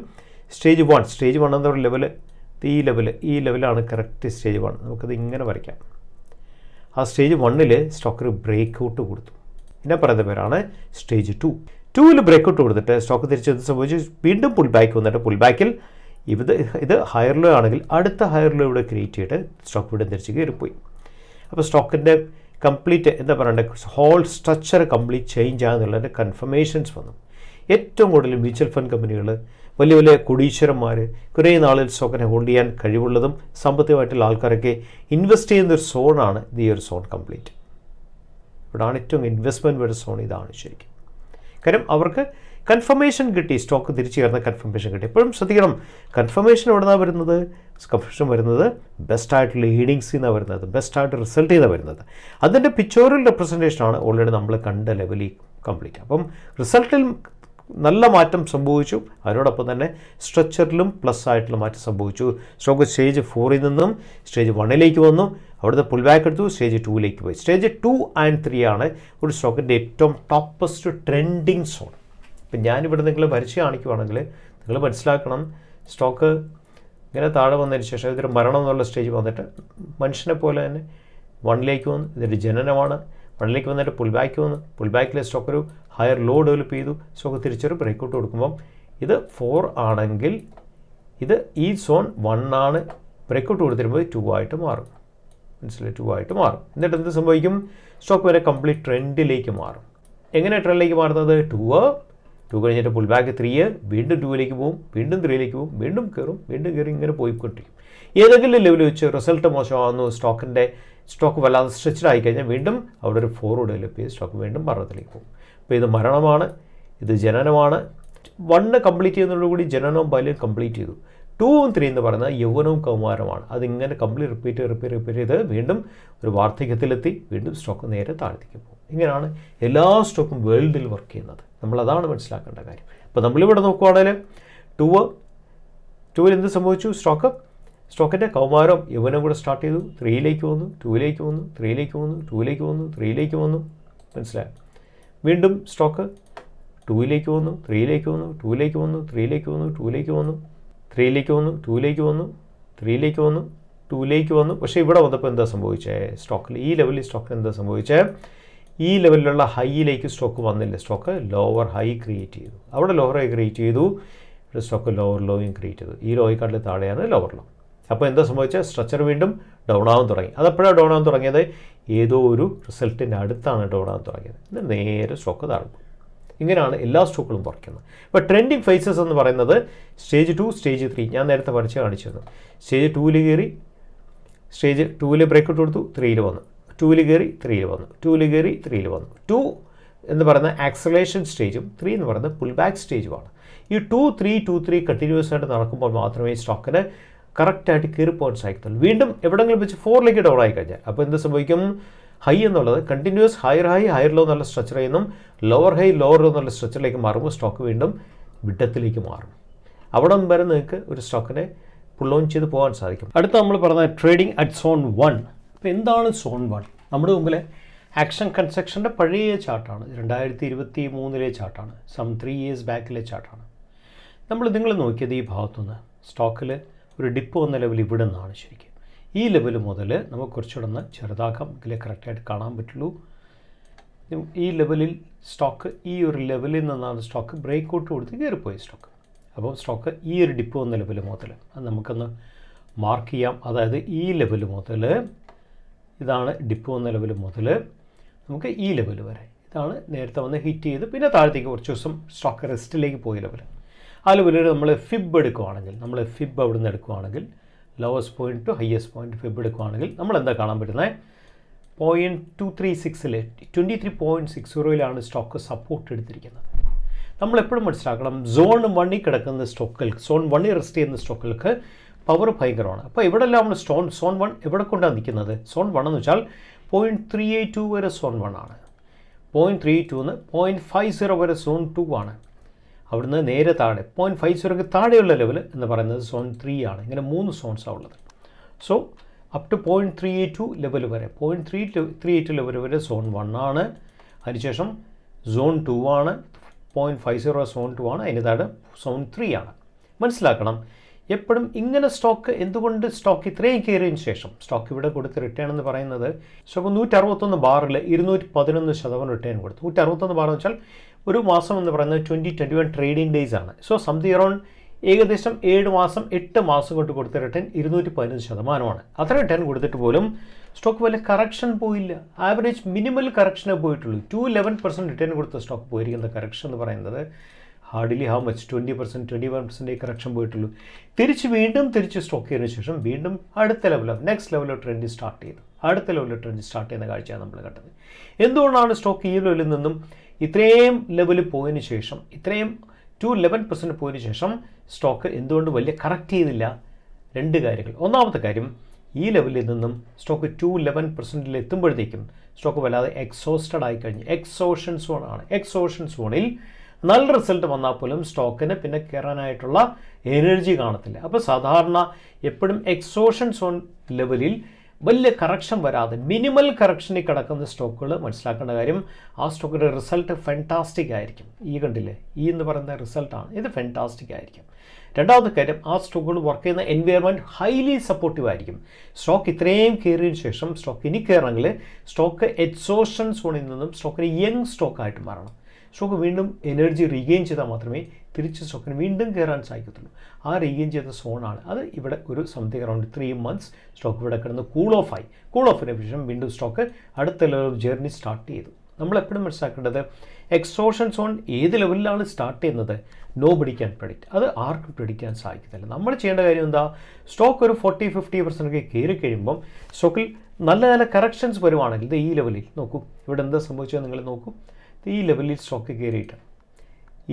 സ്റ്റേജ് 1 എന്ന ലെവൽ, ഈ ലെവലാണ് കറക്റ്റ് സ്റ്റേജ് 1. നമുക്കത് ഇങ്ങനെ വരയ്ക്കാം. ആ സ്റ്റേജ് 1ൽ സ്റ്റോക്ക് ഒരു ബ്രേക്ക് ഔട്ട് കൊടുത്തു. ഇതിനെ പറയുന്ന പേരാണ് സ്റ്റേജ് 2ൽ ബ്രേക്ക് ഔട്ട് കൊടുത്തിട്ട് സ്റ്റോക്ക് തിരിച്ച് എന്ത് സംഭവിച്ചു? വീണ്ടും പുൾ ബാക്ക് വന്നിട്ട് പുൾ ബാക്കിൽ ഇത് ഹയർ ലോ ആണെങ്കിൽ അടുത്ത ഹയർ ലോ ഇവിടെ ക്രിയേറ്റ് ചെയ്തിട്ട് സ്റ്റോക്ക് ഇവിടെ തിരിച്ച് കയറിപ്പോയി. അപ്പോൾ സ്റ്റോക്കിൻ്റെ കംപ്ലീറ്റ് എന്താ പറയണ്ടേ, ഹോൾ സ്ട്രക്ചർ കംപ്ലീറ്റ് ചേഞ്ച് ആകുന്നുള്ളതിൻ്റെ കൺഫർമേഷൻസ് വന്നു. ഏറ്റവും കൂടുതൽ മ്യൂച്വൽ ഫണ്ട് കമ്പനികൾ, വലിയ വലിയ കൊടീശ്വരന്മാർ, കുറേ നാളിൽ സ്റ്റോക്കിനെ ഹോൾഡ് ചെയ്യാൻ കഴിവുള്ളതും സാമ്പത്തികമായിട്ടുള്ള ആൾക്കാരൊക്കെ ഇൻവെസ്റ്റ് ചെയ്യുന്ന ഒരു സോണാണ് ഈ ഒരു സോൺ കംപ്ലീറ്റ്. ഇവിടെയാണ് ഏറ്റവും ഇൻവെസ്റ്റ്മെൻറ്റ് വരുന്ന സോൺ. ഇതാണ് ശരിക്കും. കാര്യം അവർക്ക് കൺഫർമേഷൻ കിട്ടി, സ്റ്റോക്ക് തിരിച്ചു കയറുന്ന കൺഫർമേഷൻ കിട്ടി. എപ്പോഴും ശ്രദ്ധിക്കണം, കൺഫർമേഷൻ എവിടെ നിന്നാണ് വരുന്നത്? കൺഫർമേഷൻ വരുന്നത് ബെസ്റ്റായിട്ടുള്ള ഏണിങ്സിൽ നിന്നാണ് വരുന്നത്, ബെസ്റ്റായിട്ട് റിസൾട്ട് ചെയ്താണ് വരുന്നത്. അതിൻ്റെ പിക്ചോറിയൽ റെപ്രസെൻറ്റേഷനാണ് ഓൾറെഡി നമ്മൾ കണ്ട ലെവലിൽ കംപ്ലീറ്റ്. അപ്പം റിസൾട്ടിൽ നല്ല മാറ്റം സംഭവിച്ചു. അതിനോടൊപ്പം തന്നെ സ്ട്രക്ചറിലും പ്ലസ് ആയിട്ടുള്ള മാറ്റം സംഭവിച്ചു. സ്റ്റോക്ക് സ്റ്റേജ് 4ൽ നിന്നും സ്റ്റേജ് 1ലേക്ക് വന്നു. അവിടുത്തെ പുൾ ബാക്ക് എടുത്തു, സ്റ്റേജ് 2ലേക്ക് പോയി. സ്റ്റേജ് 2 and 3 ആണ് ഒരു സ്റ്റോക്കിൻ്റെ ഏറ്റവും ടോപ്പസ്റ്റ് ട്രെൻഡിങ് സോൺ. ഇപ്പം ഞാനിവിടെ നിങ്ങൾ വരച്ച് കാണിക്കുവാണെങ്കിൽ നിങ്ങൾ മനസ്സിലാക്കണം, സ്റ്റോക്ക് ഇങ്ങനെ താഴെ വന്നതിന് ശേഷം ഇതൊരു മരണം എന്നുള്ള സ്റ്റേജ് വന്നിട്ട് മനുഷ്യനെ പോലെ തന്നെ 1ലേക്ക് വന്നു. ഇതൊരു ജനനമാണ്. 1ലേക്ക് വന്നിട്ട് പുൾ ബാക്ക് വന്നു. പുൾ ബാക്കിലെ സ്റ്റോക്ക് ഒരു ഹയർ ലോ ഡെവലപ്പ് ചെയ്തു. സ്റ്റോക്ക് തിരിച്ചൊരു ബ്രേക്ക് ഔട്ട് കൊടുക്കുമ്പം ഇത് 4 ആണെങ്കിൽ ഇത് ഈ സോൺ 1 ആണ്. ബ്രേക്ക് ഔട്ട് കൊടുത്തിരുമ്പോൾ 2 ആയിട്ട് മാറും. മനസ്സിലായി? 2 ആയിട്ട് മാറും. എന്നിട്ട് എന്ത് സംഭവിക്കും? സ്റ്റോക്ക് വരെ കംപ്ലീറ്റ് ട്രെൻഡിലേക്ക് മാറും. എങ്ങനെ ട്രെൻഡിലേക്ക് മാറുന്നത്? 2 കഴിഞ്ഞിട്ട് പുൾ ബാക്ക് 3, വീണ്ടും 2ലേക്ക് പോകും, വീണ്ടും 3ലേക്ക് പോകും, വീണ്ടും കയറും, വീണ്ടും കയറി ഇങ്ങനെ പോയിക്കൊണ്ടിരിക്കും. ഏതെങ്കിലും ലെവൽ വെച്ച് റിസൾട്ട് മോശമാകുന്നു, സ്റ്റോക്ക് വല്ലാതെ സ്ട്രെച്ച്ഡ് ആയിക്കഴിഞ്ഞാൽ വീണ്ടും അവിടെ ഒരു ഫോർവേഡ് ഡെവലപ്പ് ചെയ്ത് സ്റ്റോക്ക് വീണ്ടും മരണത്തിലേക്ക് പോകും. അപ്പോൾ ഇത് മരണമാണ്, ഇത് ജനനമാണ്. 1 കംപ്ലീറ്റ് ചെയ്യുന്നതോടുകൂടി ജനനവും ബാല്യവും കംപ്ലീറ്റ് ചെയ്തു. 2ഉം 3 എന്ന് പറയുന്നത് യൗവനവും കൗമാരമാണ്. അതിങ്ങനെ കംപ്ലീറ്റ് റിപ്പീറ്റ് ചെയ്ത് വീണ്ടും ഒരു വാർദ്ധക്യത്തിലെത്തി വീണ്ടും സ്റ്റോക്ക് നേരെ താഴത്തേക്ക് പോകും. ഇങ്ങനെയാണ് എല്ലാ സ്റ്റോക്കും വേൾഡിൽ വർക്ക് ചെയ്യുന്നത്. നമ്മളതാണ് മനസ്സിലാക്കേണ്ട കാര്യം. അപ്പോൾ നമ്മളിവിടെ നോക്കുവാണെങ്കിൽ 2ൽ എന്ത് സംഭവിച്ചു? സ്റ്റോക്കിൻ്റെ കൗമാരം യൗവനം കൂടെ സ്റ്റാർട്ട് ചെയ്തു. 3ലേക്ക് വന്നു, 2ലേക്ക് വന്നു, 3ലേക്ക് വന്നു, 2ലേക്ക് വന്നു, 3ലേക്ക് വന്നു. മനസ്സിലായി? വീണ്ടും സ്റ്റോക്ക് 2ലേക്ക് വന്നു, 3ലേക്ക് വന്നു, 2ലേക്ക് വന്നു, 3ലേക്ക് വന്നു, 2ലേക്ക് വന്നു, 3ലേക്ക് വന്നു, 2ലേക്ക് വന്നു, 3ലേക്ക് വന്നു, 2ലേക്ക് വന്നു. പക്ഷേ ഇവിടെ വന്നപ്പോൾ എന്താ സംഭവിച്ചത്? സ്റ്റോക്കിൽ ഈ ലെവലിൽ സ്റ്റോക്കിന് എന്താ സംഭവിച്ചത്? ഈ ലെവലിലുള്ള ഹൈയിലേക്ക് സ്റ്റോക്ക് വന്നില്ല. സ്റ്റോക്ക് ലോവർ ഹൈ ക്രിയേറ്റ് ചെയ്തു. അവിടെ ലോവർ ഹൈ ക്രിയേറ്റ് ചെയ്തു, ഇവിടെ സ്റ്റോക്ക് ലോവർ ലോയും ക്രിയേറ്റ് ചെയ്തു. ഈ ലോയിക്കാട്ടിൽ താഴെയാണ് ലോവർ ലോ. അപ്പോൾ എന്താ സംഭവിച്ചത്? സ്ട്രക്ചർ വീണ്ടും ഡൗൺ ആവാൻ തുടങ്ങി. അതെപ്പോഴാണ് ഡൗൺ ആവാൻ തുടങ്ങിയത്? ഏതോ ഒരു റിസൾട്ടിൻ്റെ അടുത്താണ് ഡൗൺ ആവാൻ തുടങ്ങിയത്. എന്നിട്ട് നേരെ സ്റ്റോക്ക് താഴ്ന്നു. ഇങ്ങനെയാണ് എല്ലാ സ്റ്റോക്കുകളും കുറയ്ക്കുന്നത്. ഇപ്പോൾ ട്രെൻഡിങ് ഫേസസ് എന്ന് പറയുന്നത് സ്റ്റേജ് 2, സ്റ്റേജ് 3 ഞാൻ നേരത്തെ കാണിച്ചു തന്നു. സ്റ്റേജ് 2ൽ കയറി, സ്റ്റേജ് 2ൽ ബ്രേക്കൗട്ട് കൊടുത്തു, 3ൽ വന്നു, 2ൽ കയറി, 3ൽ വന്നു, 2ൽ കയറി, 3ൽ വന്നു. 2 എന്ന് പറയുന്ന ആക്സലേഷൻ സ്റ്റേജും 3 എന്ന് പറയുന്നത് പുൾ ബാക്ക് സ്റ്റേജുമാണ്. ഈ 2, 3 കണ്ടിന്യൂസ് ആയിട്ട് നടക്കുമ്പോൾ മാത്രമേ സ്റ്റോക്കിന് കറക്റ്റായിട്ട് കയറി പോകാൻ സാധിക്കത്തുള്ളൂ. വീണ്ടും എവിടെയെങ്കിലും വെച്ച് 4ലേക്ക് ഡൗൺ ആയി കഴിഞ്ഞാൽ അപ്പോൾ എന്ത് സംഭവിക്കും? ഹൈ എന്നുള്ളത് കണ്ടിന്യൂസ് ഹയർ ലോ എന്നുള്ള സ്ട്രക്ചറിൽ നിന്നും ലോവർ ലോ എന്നുള്ള സ്ട്രക്ചറിലേക്ക് മാറുമ്പോൾ സ്റ്റോക്ക് വീണ്ടും വിഡത്തിലേക്ക് മാറും. അവിടെ വരെ നിങ്ങൾക്ക് ഒരു സ്റ്റോക്കിനെ പുൾ ഓൺ ചെയ്ത് പോകാൻ സാധിക്കും. അടുത്ത നമ്മൾ പറഞ്ഞ ട്രേഡിംഗ് അറ്റ് സോൺ 1. അപ്പോൾ എന്താണ് സോൺ 1? നമ്മുടെ മുമ്പിൽ ആക്ഷൻ കൺസ്ട്രക്ഷൻ്റെ പഴയ ചാർട്ടാണ്. 2023 ചാർട്ടാണ്. 3 years ബാക്കിലെ ചാർട്ടാണ്. നിങ്ങൾ നോക്കിയത് ഈ ഭാഗത്തുനിന്ന് സ്റ്റോക്കിൽ ഒരു ഡിപ്പ് വന്ന ലെവൽ ഇവിടെ നിന്നാണ്. ശരിക്കും ഈ ലെവൽ മുതൽ നമുക്ക് കുറച്ചുകൂടെ ഒന്ന് ചെറുതാക്കാം, എങ്കിലേ കറക്റ്റായിട്ട് കാണാൻ പറ്റുള്ളൂ. ഈ ലെവലിൽ സ്റ്റോക്ക് ഈ ഒരു ലെവലിൽ നിന്നാണ് സ്റ്റോക്ക് ബ്രേക്കൗട്ട് കൊടുത്ത് കയറിപ്പോയി സ്റ്റോക്ക്. അപ്പോൾ സ്റ്റോക്ക് ഈ ഒരു ഡിപ്പ് വന്ന ലെവൽ മുതൽ അത് നമുക്കൊന്ന് മാർക്ക് ചെയ്യാം. അതായത് ഈ ലെവൽ മുതൽ, ഇതാണ് ഡിപ്പ് വന്ന ലെവൽ മുതൽ നമുക്ക് ഈ ലെവൽ വരെ, ഇതാണ് നേരത്തെ വന്ന് ഹിറ്റ് ചെയ്ത് പിന്നെ താഴത്തേക്ക് കുറച്ച് ദിവസം സ്റ്റോക്ക് റെസ്റ്റിലേക്ക് പോയ ലെവൽ. ആ ലെവലിൽ നമ്മൾ ഫിബ് എടുക്കുകയാണെങ്കിൽ, അവിടെ നിന്ന് എടുക്കുകയാണെങ്കിൽ lowest point two highest point fib എടുക്കുകയാണെങ്കിൽ നമ്മൾ എന്താ കാണാൻ പറ്റുന്നത്? 0.236 23.60 സ്റ്റോക്ക് സപ്പോർട്ട് എടുത്തിരിക്കുന്നത്. നമ്മളെപ്പോഴും മനസ്സിലാക്കണം, സോൺ 1 കിടക്കുന്ന സ്റ്റോക്കുകൾക്ക്, സോൺ 1 റെസ്റ്റ് ചെയ്യുന്ന സ്റ്റോക്കുകൾക്ക് പവർ ഭയങ്കരമാണ്. അപ്പോൾ ഇവിടെല്ലാം നമ്മൾ സോൺ 1 എവിടെ കൊണ്ടാണ് നിൽക്കുന്നത്? സോൺ 1 എന്ന് വെച്ചാൽ 0.382 വരെ സോൺ 1 ആണ്. 0.32 നിന്ന് 0.50 വരെ സോൺ 2 ആണ്. അവിടുന്ന് നേരെ താഴെ 0.50ക്ക് താഴെയുള്ള ലെവൽ എന്ന് പറയുന്നത് സോൺ 3 ആണ്. ഇങ്ങനെ 3 സോൺസാണ് ഉള്ളത്. സോ അപ് ടു 0.382 ലെവൽ വരെ, 0.338 ലെവൽ വരെ സോൺ 1 ആണ്. അതിനുശേഷം സോൺ 2 ആണ്, 0.50 സോൺ 2 ആണ്, അതിന് താഴെ സോൺ 3 ആണ്. മനസ്സിലാക്കണം, എപ്പോഴും ഇങ്ങനെ സ്റ്റോക്ക് എന്തുകൊണ്ട് സ്റ്റോക്ക് ഇത്രയും കയറിയതിന് ശേഷം സ്റ്റോക്ക് ഇവിടെ കൊടുത്ത് റിട്ടേൺ എന്ന് പറയുന്നത്, സ്റ്റോക്ക് 161 ബാറിൽ 211% റിട്ടേൺ കൊടുത്തു. 161 ബാർ എന്ന് വെച്ചാൽ ഒരു മാസം എന്ന് പറയുന്നത് 20-21 ട്രേഡിംഗ് ഡേയ്സ് ആണ്. സോ സംതിങ് അറൗണ്ട് ഏകദേശം 8 മാസം കൊണ്ട് കൊടുത്ത റിട്ടേൺ 215%. അത്ര റിട്ടേൺ കൊടുത്തിട്ട് പോലും സ്റ്റോക്ക് വലിയ കറക്ഷൻ പോയില്ല. ആവറേജ് മിനിമൽ കറക്ഷനേ പോയിട്ടുള്ളൂ. 211% റിട്ടേൺ കൊടുത്ത സ്റ്റോക്ക് പോയിരിക്കുന്ന കറക്ഷൻ എന്ന് പറയുന്നത് ഹാർഡ്ലി ഹൗ മച്ച് 20%, 21% കറക്ഷൻ പോയിട്ടുള്ളൂ. വീണ്ടും തിരിച്ച് സ്റ്റോക്ക് ചെയ്തതിനു ശേഷം വീണ്ടും അടുത്ത ലെവലിൽ നെക്സ്റ്റ് ലെവലിൽ ട്രെൻഡ് സ്റ്റാർട്ട് ചെയ്തു. അടുത്ത ലെവലിൽ ട്രെൻഡ് സ്റ്റാർട്ട് ചെയ്യുന്ന കാഴ്ചയാണ് നമ്മൾ കണ്ടത്. എന്തുകൊണ്ടാണ് സ്റ്റോക്ക് ഈ ലെവലിൽ നിന്നും ഇത്രയും ലെവലിൽ പോയതിനു ശേഷം, ഇത്രയും 211% പോയതിനു ശേഷം സ്റ്റോക്ക് എന്തുകൊണ്ട് വലിയ കറക്റ്റ് ചെയ്തില്ല? 2 കാര്യങ്ങൾ. ഒന്നാമത്തെ കാര്യം, ഈ ലെവലിൽ നിന്നും സ്റ്റോക്ക് 211% എത്തുമ്പോഴത്തേക്കും സ്റ്റോക്ക് വല്ലാതെ എക്സോസ്റ്റഡ് ആയി കഴിഞ്ഞു. എക്സോഷൻ സോൺ ആണ്. എക്സോഷൻ സോണിൽ നല്ല റിസൾട്ട് വന്നാൽ പോലും സ്റ്റോക്കിന് പിന്നെ കയറാനായിട്ടുള്ള എനർജി കാണത്തില്ല. അപ്പോൾ സാധാരണ എപ്പോഴും എക്സോഷൻ സോൺ ലെവലിൽ വലിയ കറക്ഷൻ വരാതെ മിനിമൽ കറക്ഷനിൽ കിടക്കുന്ന സ്റ്റോക്കുകൾ മനസ്സിലാക്കേണ്ട കാര്യം, ആ സ്റ്റോക്കിൻ്റെ റിസൾട്ട് ഫെൻറ്റാസ്റ്റിക് ആയിരിക്കും. ഈ കണ്ടില്ലേ, ഈ എന്ന് പറയുന്ന റിസൾട്ടാണ്, ഇത് ഫെൻറ്റാസ്റ്റിക് ആയിരിക്കും. രണ്ടാമത്തെ കാര്യം, ആ സ്റ്റോക്കുകൾ വർക്ക് ചെയ്യുന്ന എൻവയറമെൻറ്റ് ഹൈലി സപ്പോർട്ടീവ് ആയിരിക്കും. സ്റ്റോക്ക് ഇത്രയും കയറിയതിനു ശേഷം സ്റ്റോക്ക് ഇനി കയറണമെങ്കിൽ സ്റ്റോക്ക് എക്സോഷൻ സോണിൽ നിന്നും സ്റ്റോക്കിന് യങ് സ്റ്റോക്കായിട്ട് മാറണം. സ്റ്റോക്ക് വീണ്ടും എനർജി റീഗെയിൻ ചെയ്താൽ മാത്രമേ തിരിച്ച് സ്റ്റോക്കിന് വീണ്ടും കയറാൻ സാധിക്കത്തുള്ളൂ. ആ റീഗെയിൻ ചെയ്ത സോണാണ് അത്. ഇവിടെ ഒരു സംതിങ് അറൗണ്ട് 3 months സ്റ്റോക്ക് ഇവിടെ കിടന്ന് കൂൾ ഓഫ് ആയി. കൂൾ ഓഫിന് ശേഷം വീണ്ടും സ്റ്റോക്ക് അടുത്ത ലെവൽ ജേർണി സ്റ്റാർട്ട് ചെയ്തു. നമ്മളെപ്പോഴും മനസ്സിലാക്കേണ്ടത്, എക്സോഷൻ സോൺ ഏത് ലെവലിലാണ് സ്റ്റാർട്ട് ചെയ്യുന്നത് നോബഡി ക്യാൻ പ്രെഡിക്റ്റ്. അത് ആർക്കും പ്രെഡിക്റ്റ് ചെയ്യാൻ സാധിക്കത്തില്ല. നമ്മൾ ചെയ്യേണ്ട കാര്യം എന്താ, സ്റ്റോക്ക് ഒരു 40-50% കയറി കഴിയുമ്പം സ്റ്റോക്കിൽ നല്ല നല്ല കറക്ഷൻസ് വരുവാണെങ്കിൽ ഇത് ഈ ലെവലിൽ നോക്കൂ, ഇവിടെ എന്താ സംഭവിച്ചത് നിങ്ങൾ നോക്കൂ, ഈ ലെവലിൽ സ്റ്റോക്ക് കയറിയിട്ട്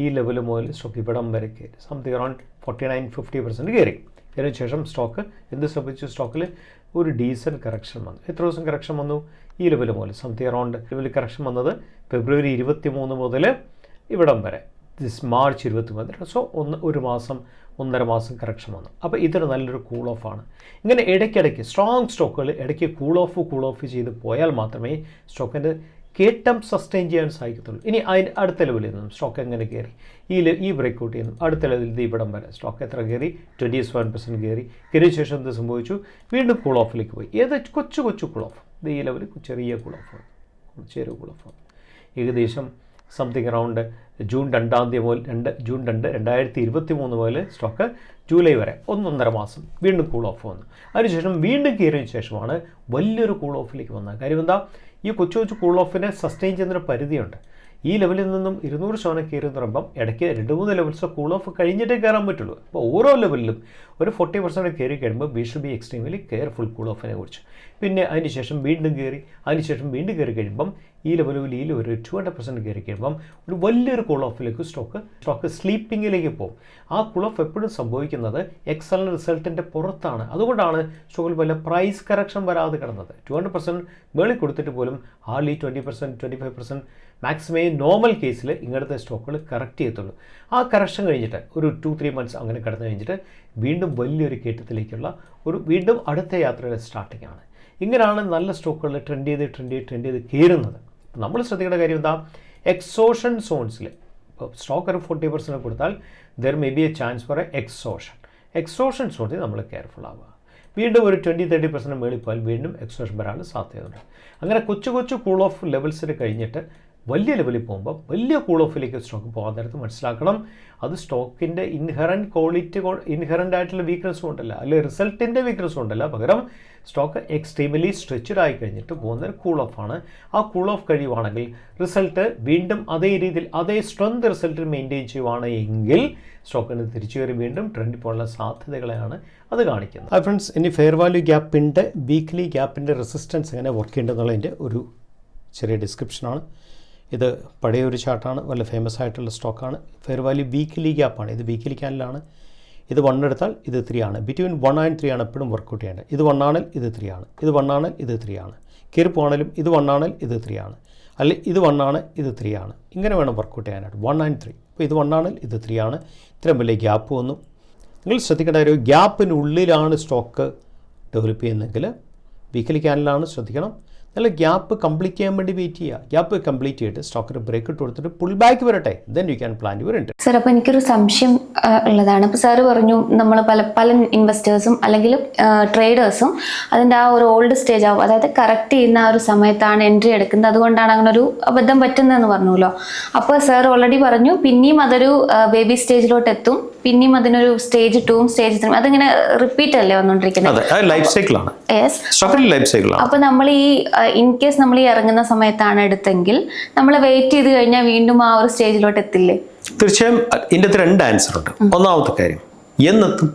ഈ ലെവൽ മുതൽ സ്റ്റോക്ക് ഇവിടം വരെ കയറി സംതിങ് അറൗണ്ട് 49-50% കയറി. അതിന് ശേഷം സ്റ്റോക്ക് എന്ത് സംഭവിച്ചു, സ്റ്റോക്കിൽ ഒരു ഡീസൻറ്റ് കറക്ഷൻ വന്നു. എത്ര ദിവസം കറക്ഷൻ വന്നു, ഈ ലെവൽ മുതൽ സംതിങ് അറൗണ്ട് ലെവലിൽ കറക്ഷൻ വന്നത് ഫെബ്രുവരി 23 മുതൽ ഇവിടം വരെ മാർച്ച് 23. സോ ഒരു മാസം 1.5 മാസം കറക്ഷൻ വന്നു. അപ്പോൾ ഇതൊരു നല്ലൊരു കൂൾ ഓഫ് ആണ്. ഇങ്ങനെ ഇടയ്ക്കിടയ്ക്ക് സ്ട്രോങ് സ്റ്റോക്കുകൾ ഇടയ്ക്ക് കൂൾ ഓഫ് ചെയ്ത് പോയാൽ മാത്രമേ സ്റ്റോക്കിൻ്റെ കയറ്റം സസ്റ്റെയിൻ ചെയ്യാൻ സാധിക്കത്തുള്ളൂ. ഇനി അതിൻ്റെ അടുത്ത ലെവലിൽ നിന്നും സ്റ്റോക്ക് എങ്ങനെ കയറി, ഈ ബ്രേക്കൗട്ട് ചെയ്യുന്നു, അടുത്ത ലെവലിൽ ഇവിടം വരെ സ്റ്റോക്ക് എത്ര കയറി, 27% കയറിയ ശേഷം എന്ത് സംഭവിച്ചു, വീണ്ടും കൂൾ ഓഫിലേക്ക് പോയി. ഏത് കൊച്ചു കൂൾ ഓഫ്, ഈ ലെവലിൽ ചെറിയ കൂൾ ഓഫ് ഏകദേശം സംതിങ് അറൗണ്ട് ജൂൺ 2 മുതൽ 2023 മുതൽ സ്റ്റോക്ക് ജൂലൈ വരെ 1.5 മാസം വീണ്ടും കൂൾ ഓഫ് വന്നു. അതിനുശേഷം വീണ്ടും കയറിയ ശേഷമാണ് വലിയൊരു കൂൾ ഓഫിലേക്ക് വന്നത്. കാര്യം എന്താ, ഈ കൊച്ചു കൂൾ ഓഫിനെ സസ്റ്റെയിൻ ചെയ്യുന്നൊരു പരിധിയുണ്ട്. ഈ ലെവലിൽ നിന്നും 200% കയറി എന്ന് പറയുമ്പം ഇടയ്ക്ക് 2-3 ലെവൽസ് കൂൾ ഓഫ് കഴിഞ്ഞിട്ടേ കയറാൻ പറ്റുള്ളൂ. അപ്പോൾ ഓരോ ലെവലിലും ഒരു 40% കയറി കഴിയുമ്പോൾ we should be extremely careful cool ഓഫിനെ കുറിച്ച്. പിന്നെ അതിനുശേഷം വീണ്ടും കയറി കഴിയുമ്പം ഈ ലെവലിൽ ഒരു 200% കയറി കഴിയുമ്പം ഒരു വലിയൊരു കൂൾ ഓഫിലേക്ക് സ്റ്റോക്ക് സ്ലീപ്പിങ്ങിലേക്ക് പോകും. ആ കൂൾ ഓഫ് എപ്പോഴും സംഭവിക്കുന്നത് എക്സലൻ റിസൾട്ടിൻ്റെ പുറത്താണ്. അതുകൊണ്ടാണ് സ്റ്റോക്കിൽ വല്ല പ്രൈസ് കറക്ഷൻ വരാതെ കിടന്നത്. 200% മേളിൽ കൊടുത്തിട്ട് പോലും ഹാർഡ്ലി 20%, 25% മാക്സിമം നോർമൽ കേസിൽ ഇങ്ങനത്തെ സ്റ്റോക്കുകൾ കറക്റ്റ് ചെയ്യത്തുള്ളൂ. ആ കറക്ഷൻ കഴിഞ്ഞിട്ട് ഒരു 2-3 മന്ത്സ് അങ്ങനെ കടന്നു കഴിഞ്ഞിട്ട് വീണ്ടും വലിയൊരു കയറ്റത്തിലേക്കുള്ള വീണ്ടും അടുത്ത യാത്രയുടെ സ്റ്റാർട്ടിംഗ് ആണ്. ഇങ്ങനെയാണ് നല്ല സ്റ്റോക്കുകൾ ട്രെൻഡ് ചെയ്ത് കയറുന്നത്. നമ്മൾ ശ്രദ്ധിക്കേണ്ട കാര്യം എന്താ, എക്സോഷൻ സോൺസിൽ ഇപ്പോൾ സ്റ്റോക്ക് ഒരു 40% കൊടുത്താൽ there may be a chance for exhaustion സോൺസിൽ നമ്മൾ കെയർഫുൾ ആവുക. വീണ്ടും ഒരു 20-30% മേളിൽ പോയാൽ വീണ്ടും എക്സോഷൻ വരാനുള്ള സാധ്യതയുണ്ട്. അങ്ങനെ കൊച്ചു കൂൾ ഓഫ് ലെവൽസിൽ കഴിഞ്ഞിട്ട് വലിയ ലെവലിൽ പോകുമ്പോൾ വലിയ കൂൾ ഓഫിലേക്ക് സ്റ്റോക്ക് പോകാൻ നേരത്ത് മനസ്സിലാക്കണം, അത് സ്റ്റോക്കിൻ്റെ ഇൻഹറൻ്റ് ആയിട്ടുള്ള വീക്ക്നെസ് കൊണ്ടല്ല, അല്ലെങ്കിൽ റിസൾട്ടിൻ്റെ വീക്ക്നെസ് കൊണ്ടല്ല, പകരം സ്റ്റോക്ക് എക്സ്ട്രീംലി സ്ട്രെച്ചഡ് ആയി കഴിഞ്ഞിട്ട് പോകുന്ന ഒരു കൂൾ ഓഫാണ്. ആ കൂൾ ഓഫ് കഴിയുവാണെങ്കിൽ റിസൾട്ട് വീണ്ടും അതേ രീതിയിൽ അതേ സ്ട്രെങ്ത് റിസൾട്ട് മെയിൻറ്റെയിൻ ചെയ്യുവാണെങ്കിൽ സ്റ്റോക്കിന് തിരിച്ചു കയറി വീണ്ടും ട്രെൻഡ് പോലുള്ള സാധ്യതകളെയാണ് അത് കാണിക്കുന്നത്. ഫ്രണ്ട്സ്, ഇനി ഫെയർ വാല്യൂ ഗ്യാപ്പിൻ്റെ വീക്ക്ലി ഗ്യാപ്പിൻ്റെ റെസിസ്റ്റൻസ് എങ്ങനെ വർക്ക് ചെയ്യേണ്ടതെന്നുള്ളതിൻ്റെ ഒരു ചെറിയ ഡിസ്ക്രിപ്ഷനാണ്. ഇത് പഴയ ഒരു ചാർട്ടാണ്, വളരെ ഫേമസ് ആയിട്ടുള്ള സ്റ്റോക്കാണ്. ഫെയർ വാല്യൂ വീക്ക്ലി ഗ്യാപ്പാണ്. ഇത് വീക്ക്ലി ക്യാൻഡിലാണ്. ഇത് 1 എടുത്താൽ ഇത് 3 ആണ്. ബിറ്റ്വീൻ 1 and 3 ആണ് എപ്പോഴും വർക്കൗട്ട് ചെയ്യേണ്ടത്. ഇത് 1 ആണെങ്കിൽ ഇത് 3 ആണ്, ഇത് 1 ആണെങ്കിൽ ഇത് 3 ആണ്. കയറിപ്പോവാണെങ്കിലും ഇത് 1 ആണെങ്കിൽ ഇത് 3 ആണ്, അല്ലെങ്കിൽ ഇത് 1 ആണ് ഇത് 3 ആണ്. ഇങ്ങനെ വേണം വർക്കൗട്ട് ചെയ്യാനായിട്ട്, 1 and 3. അപ്പോൾ ഇത് 1 ആണെങ്കിൽ ഇത് 3 ആണ്. ഇത്രയും വലിയ ഗ്യാപ്പ് വന്നു. നിങ്ങൾ ശ്രദ്ധിക്കേണ്ട ഒരു ഗ്യാപ്പിനുള്ളിലാണ് സ്റ്റോക്ക് ഡെവലപ്പ് ചെയ്യുന്നതെങ്കിൽ വീക്ക്ലി ക്യാൻഡിലാണ് ശ്രദ്ധിക്കണം. നല്ല ഗ്യാപ്പ് കംപ്ലീറ്റ് ചെയ്യാൻ വേണ്ടി വെയിറ്റ് ചെയ്യുക. ഗ്യാപ്പ് കംപ്ലീറ്റ് ചെയ്തിട്ട് സ്റ്റോക്കിന് ബ്രേക്ക് ഇട്ട് കൊടുത്തിട്ട് പുൾ ബാക്ക് വരട്ടെ, then you can plan your entry. Sir, അപ്പോൾ എനിക്കൊരു സംശയം ഉള്ളതാണ്. ഇപ്പോൾ സാറ് പറഞ്ഞു നമ്മൾ പല ഇൻവെസ്റ്റേഴ്സും അല്ലെങ്കിൽ ട്രേഡേഴ്സും അതിൻ്റെ ആ ഒരു ഓൾഡ് സ്റ്റേജ് ആവും, അതായത് കറക്റ്റ് ചെയ്യുന്ന ആ ഒരു സമയത്താണ് എൻട്രി എടുക്കുന്നത്, അതുകൊണ്ടാണ് അങ്ങനെ ഒരു അബദ്ധം പറ്റുന്നതെന്ന് പറഞ്ഞല്ലോ. അപ്പോൾ സാർ ഓൾറെഡി പറഞ്ഞു പിന്നെയും അതൊരു ബേബി സ്റ്റേജിലോട്ട് എത്തും, പിന്നെയും അതിനൊരു സ്റ്റേജ് 2 സ്റ്റേജ് 3 അതിങ്ങനെ റിപ്പീറ്റ് അല്ലേ വന്നുകൊണ്ടിരിക്കുന്നത്. അപ്പോൾ നമ്മൾ ഇൻ കേസ് നമ്മൾ ഈ ഇറങ്ങുന്ന സമയത്താണ് എടുത്തെങ്കിൽ നമ്മൾ വെയിറ്റ് ചെയ്ത് കഴിഞ്ഞാൽ വീണ്ടും ആ ഒരു സ്റ്റേജിലോട്ട് എത്തില്ലേ? തീർച്ചയായും ഇതിൻ്റെ 2 ആൻസർ ഉണ്ട്. ഒന്നാമത്തെ കാര്യം എന്നെത്തും,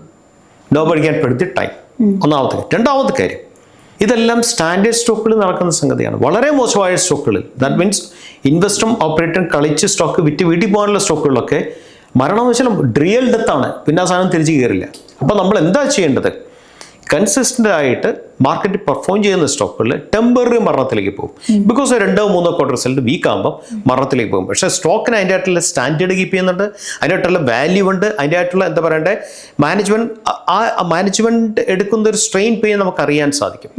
നോബഡി ക്യാൻ പ്രെഡിക്റ്റ് ടൈം. ഒന്നാമത്തെ കാര്യം. രണ്ടാമത്തെ കാര്യം, ഇതെല്ലാം സ്റ്റാൻഡേർഡ് സ്റ്റോക്കുകളിൽ നടക്കുന്ന സംഗതിയാണ്. വളരെ മോശമായ സ്റ്റോക്കുകളിൽ, ദാറ്റ് മീൻസ് ഇൻവെസ്റ്ററും ഓപ്പറേറ്ററും കളിച്ച് സ്റ്റോക്ക് വിറ്റ് വീട്ടിൽ പോകാനുള്ള സ്റ്റോക്കുകളിലൊക്കെ മരണവശാലും റിയൽ ഡെത്താണ്, പിന്നെ ആ സാധനം തിരിച്ച് കയറില്ല. അപ്പോൾ നമ്മൾ എന്താ ചെയ്യേണ്ടത്, കൺസിസ്റ്റൻ്റ് ആയിട്ട് മാർക്കറ്റ് പെർഫോം ചെയ്യുന്ന സ്റ്റോക്കുകളിൽ ടെമ്പററി മരണത്തിലേക്ക് പോകും. ബിക്കോസ് 2-3 ക്വാർട്ടർ റിസൾട്ട് വീക്ക് ആകുമ്പോൾ മരണത്തിലേക്ക് പോകും. പക്ഷേ സ്റ്റോക്കിന് അതിൻ്റെ ആയിട്ടുള്ള സ്റ്റാൻഡേർഡ് കീപ്പ് ചെയ്യുന്നുണ്ട്, അതിൻ്റെ ആയിട്ടുള്ള വാല്യൂ ഉണ്ട്, അതിൻ്റെ ആയിട്ടുള്ള എന്താ പറയണ്ടേ മാനേജ്മെൻറ്റ് എടുക്കുന്ന ഒരു സ്ട്രെയിൻ പേ നമുക്ക് അറിയാൻ സാധിക്കും.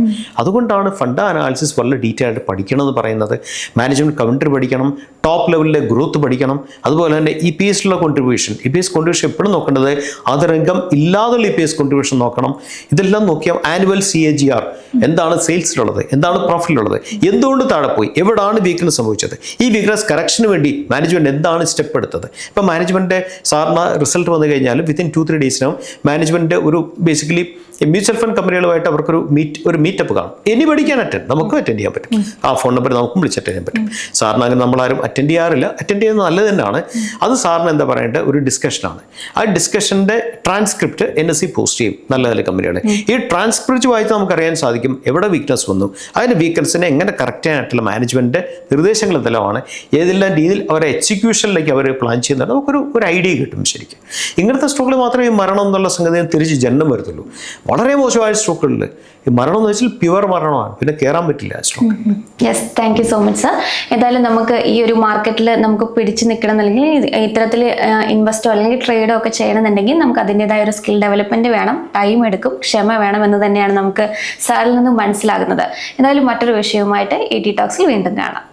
അതുകൊണ്ടാണ് ഫണ്ട് അനാലിസിസ് വളരെ ഡീറ്റെയിൽ ആയിട്ട് പഠിക്കണം എന്ന് പറയുന്നത്. മാനേജ്മെൻറ്റ് കമൻട്രി പഠിക്കണം, ടോപ്പ് ലെവലിലെ ഗ്രോത്ത് പഠിക്കണം, അതുപോലെ തന്നെ EPS കോൺട്രിബ്യൂഷൻ എപ്പോഴും നോക്കേണ്ടത് അതർ ഇൻകം ഇല്ലാതുള്ള EPS കോൺട്രിബ്യൂഷൻ നോക്കണം. ഇതെല്ലാം നോക്കിയാൽ ആനുവൽ CAGR എന്താണ് സെയിൽസിലുള്ളത്, എന്താണ് പ്രോഫിറ്റിലുള്ളത്, എന്തുകൊണ്ട് താഴെ പോയി, എവിടാണ് വീക്ക്നെസ് സംഭവിച്ചത്, ഈ വീക്ക്നെസ് കറക്ഷന് വേണ്ടി മാനേജ്മെൻറ്റ് എന്താണ് സ്റ്റെപ്പ് എടുത്തത്. ഇപ്പം മാനേജ്മെൻറ്റ് സാറിന് റിസൾട്ട് വന്നു കഴിഞ്ഞാൽ വിത്തിൻ 2-3 ഡേയ്സിനാവും മാനേജ്മെൻറ്റ് ഒരു ബേസിക്കലി ഈ മ്യൂച്വൽ ഫണ്ട് കമ്പനികളുമായിട്ട് അവർക്കൊരു മീറ്റപ്പ് കാണും. എനിബഡി ക്യാൻ അറ്റൻഡ്, നമുക്കും അറ്റൻഡ് ചെയ്യാൻ പറ്റും. ആ ഫോൺ നമ്പർ നമുക്കും വിളിച്ച് അറ്റൻഡ് ചെയ്യാൻ പറ്റും. സാറിന് അങ്ങനെ നമ്മളാരും അറ്റൻഡ് ചെയ്യാറില്ല. അറ്റൻഡ് ചെയ്യുന്നത് നല്ലത് തന്നെയാണ്. അത് സാറിന് എന്താ പറയേണ്ടത്, ഒരു ഡിസ്കഷനാണ്. ആ ഡിസ്കഷൻ്റെ ട്രാൻസ്ക്രിപ്റ്റ് NSE പോസ്റ്റ് ചെയ്യും നല്ല നല്ല കമ്പനികൾ. ഈ ട്രാൻസ്ക്രിപ്റ്റ് വായിച്ച് നമുക്കറിയാൻ സാധിക്കും എവിടെ വീക്ക്നസ് വന്നു, അതിൻ്റെ വീക്ക്നസിനെ എങ്ങനെ കറക്റ്റ് ചെയ്യാനായിട്ടുള്ള മാനേജ്മെൻറ്റ് നിർദ്ദേശങ്ങൾ എന്തെല്ലാമാണ്, ഏതെല്ലാം രീതിയിൽ അവരെ എക്സിക്യൂഷനിലേക്ക് അവർ പ്ലാൻ ചെയ്യുന്നത് നമുക്കൊരു ഐഡിയ കിട്ടും. ശരിക്കും ഇങ്ങനത്തെ സ്റ്റോക്കുകൾ മാത്രമേ ഈ മരണം എന്നുള്ള സംഗതി തിരിച്ച് ജന്മം വരത്തുള്ളൂ. വളരെ മോശമായ സ്റ്റോക്കുകളിൽ ഈ മരണം എന്ന് വെച്ചാൽ പ്യുവർ മരണമാണ്, പിന്നെ കയറാൻ പറ്റില്ല ആ stock. Yes, thank you so much sir. എന്തായാലും നമുക്ക് ഈ ഒരു മാർക്കറ്റിൽ നമുക്ക് പിടിച്ചു നിൽക്കണം അല്ലെങ്കിൽ ഇത്തരത്തിൽ ഇൻവെസ്റ്റോ അല്ലെങ്കിൽ ട്രേഡോ ഒക്കെ ചെയ്യണമെന്നുണ്ടെങ്കിൽ നമുക്ക് അതിൻ്റെതായ ഒരു സ്കിൽ ഡെവലപ്മെന്റ് വേണം, ടൈം എടുക്കും, ക്ഷമ വേണം എന്ന് തന്നെയാണ് നമുക്ക് സാറിൽ നിന്നും മനസ്സിലാകുന്നത്. എന്തായാലും മറ്റൊരു വിഷയവുമായിട്ട് ET ടോക്സിൽ വീണ്ടും കാണാം.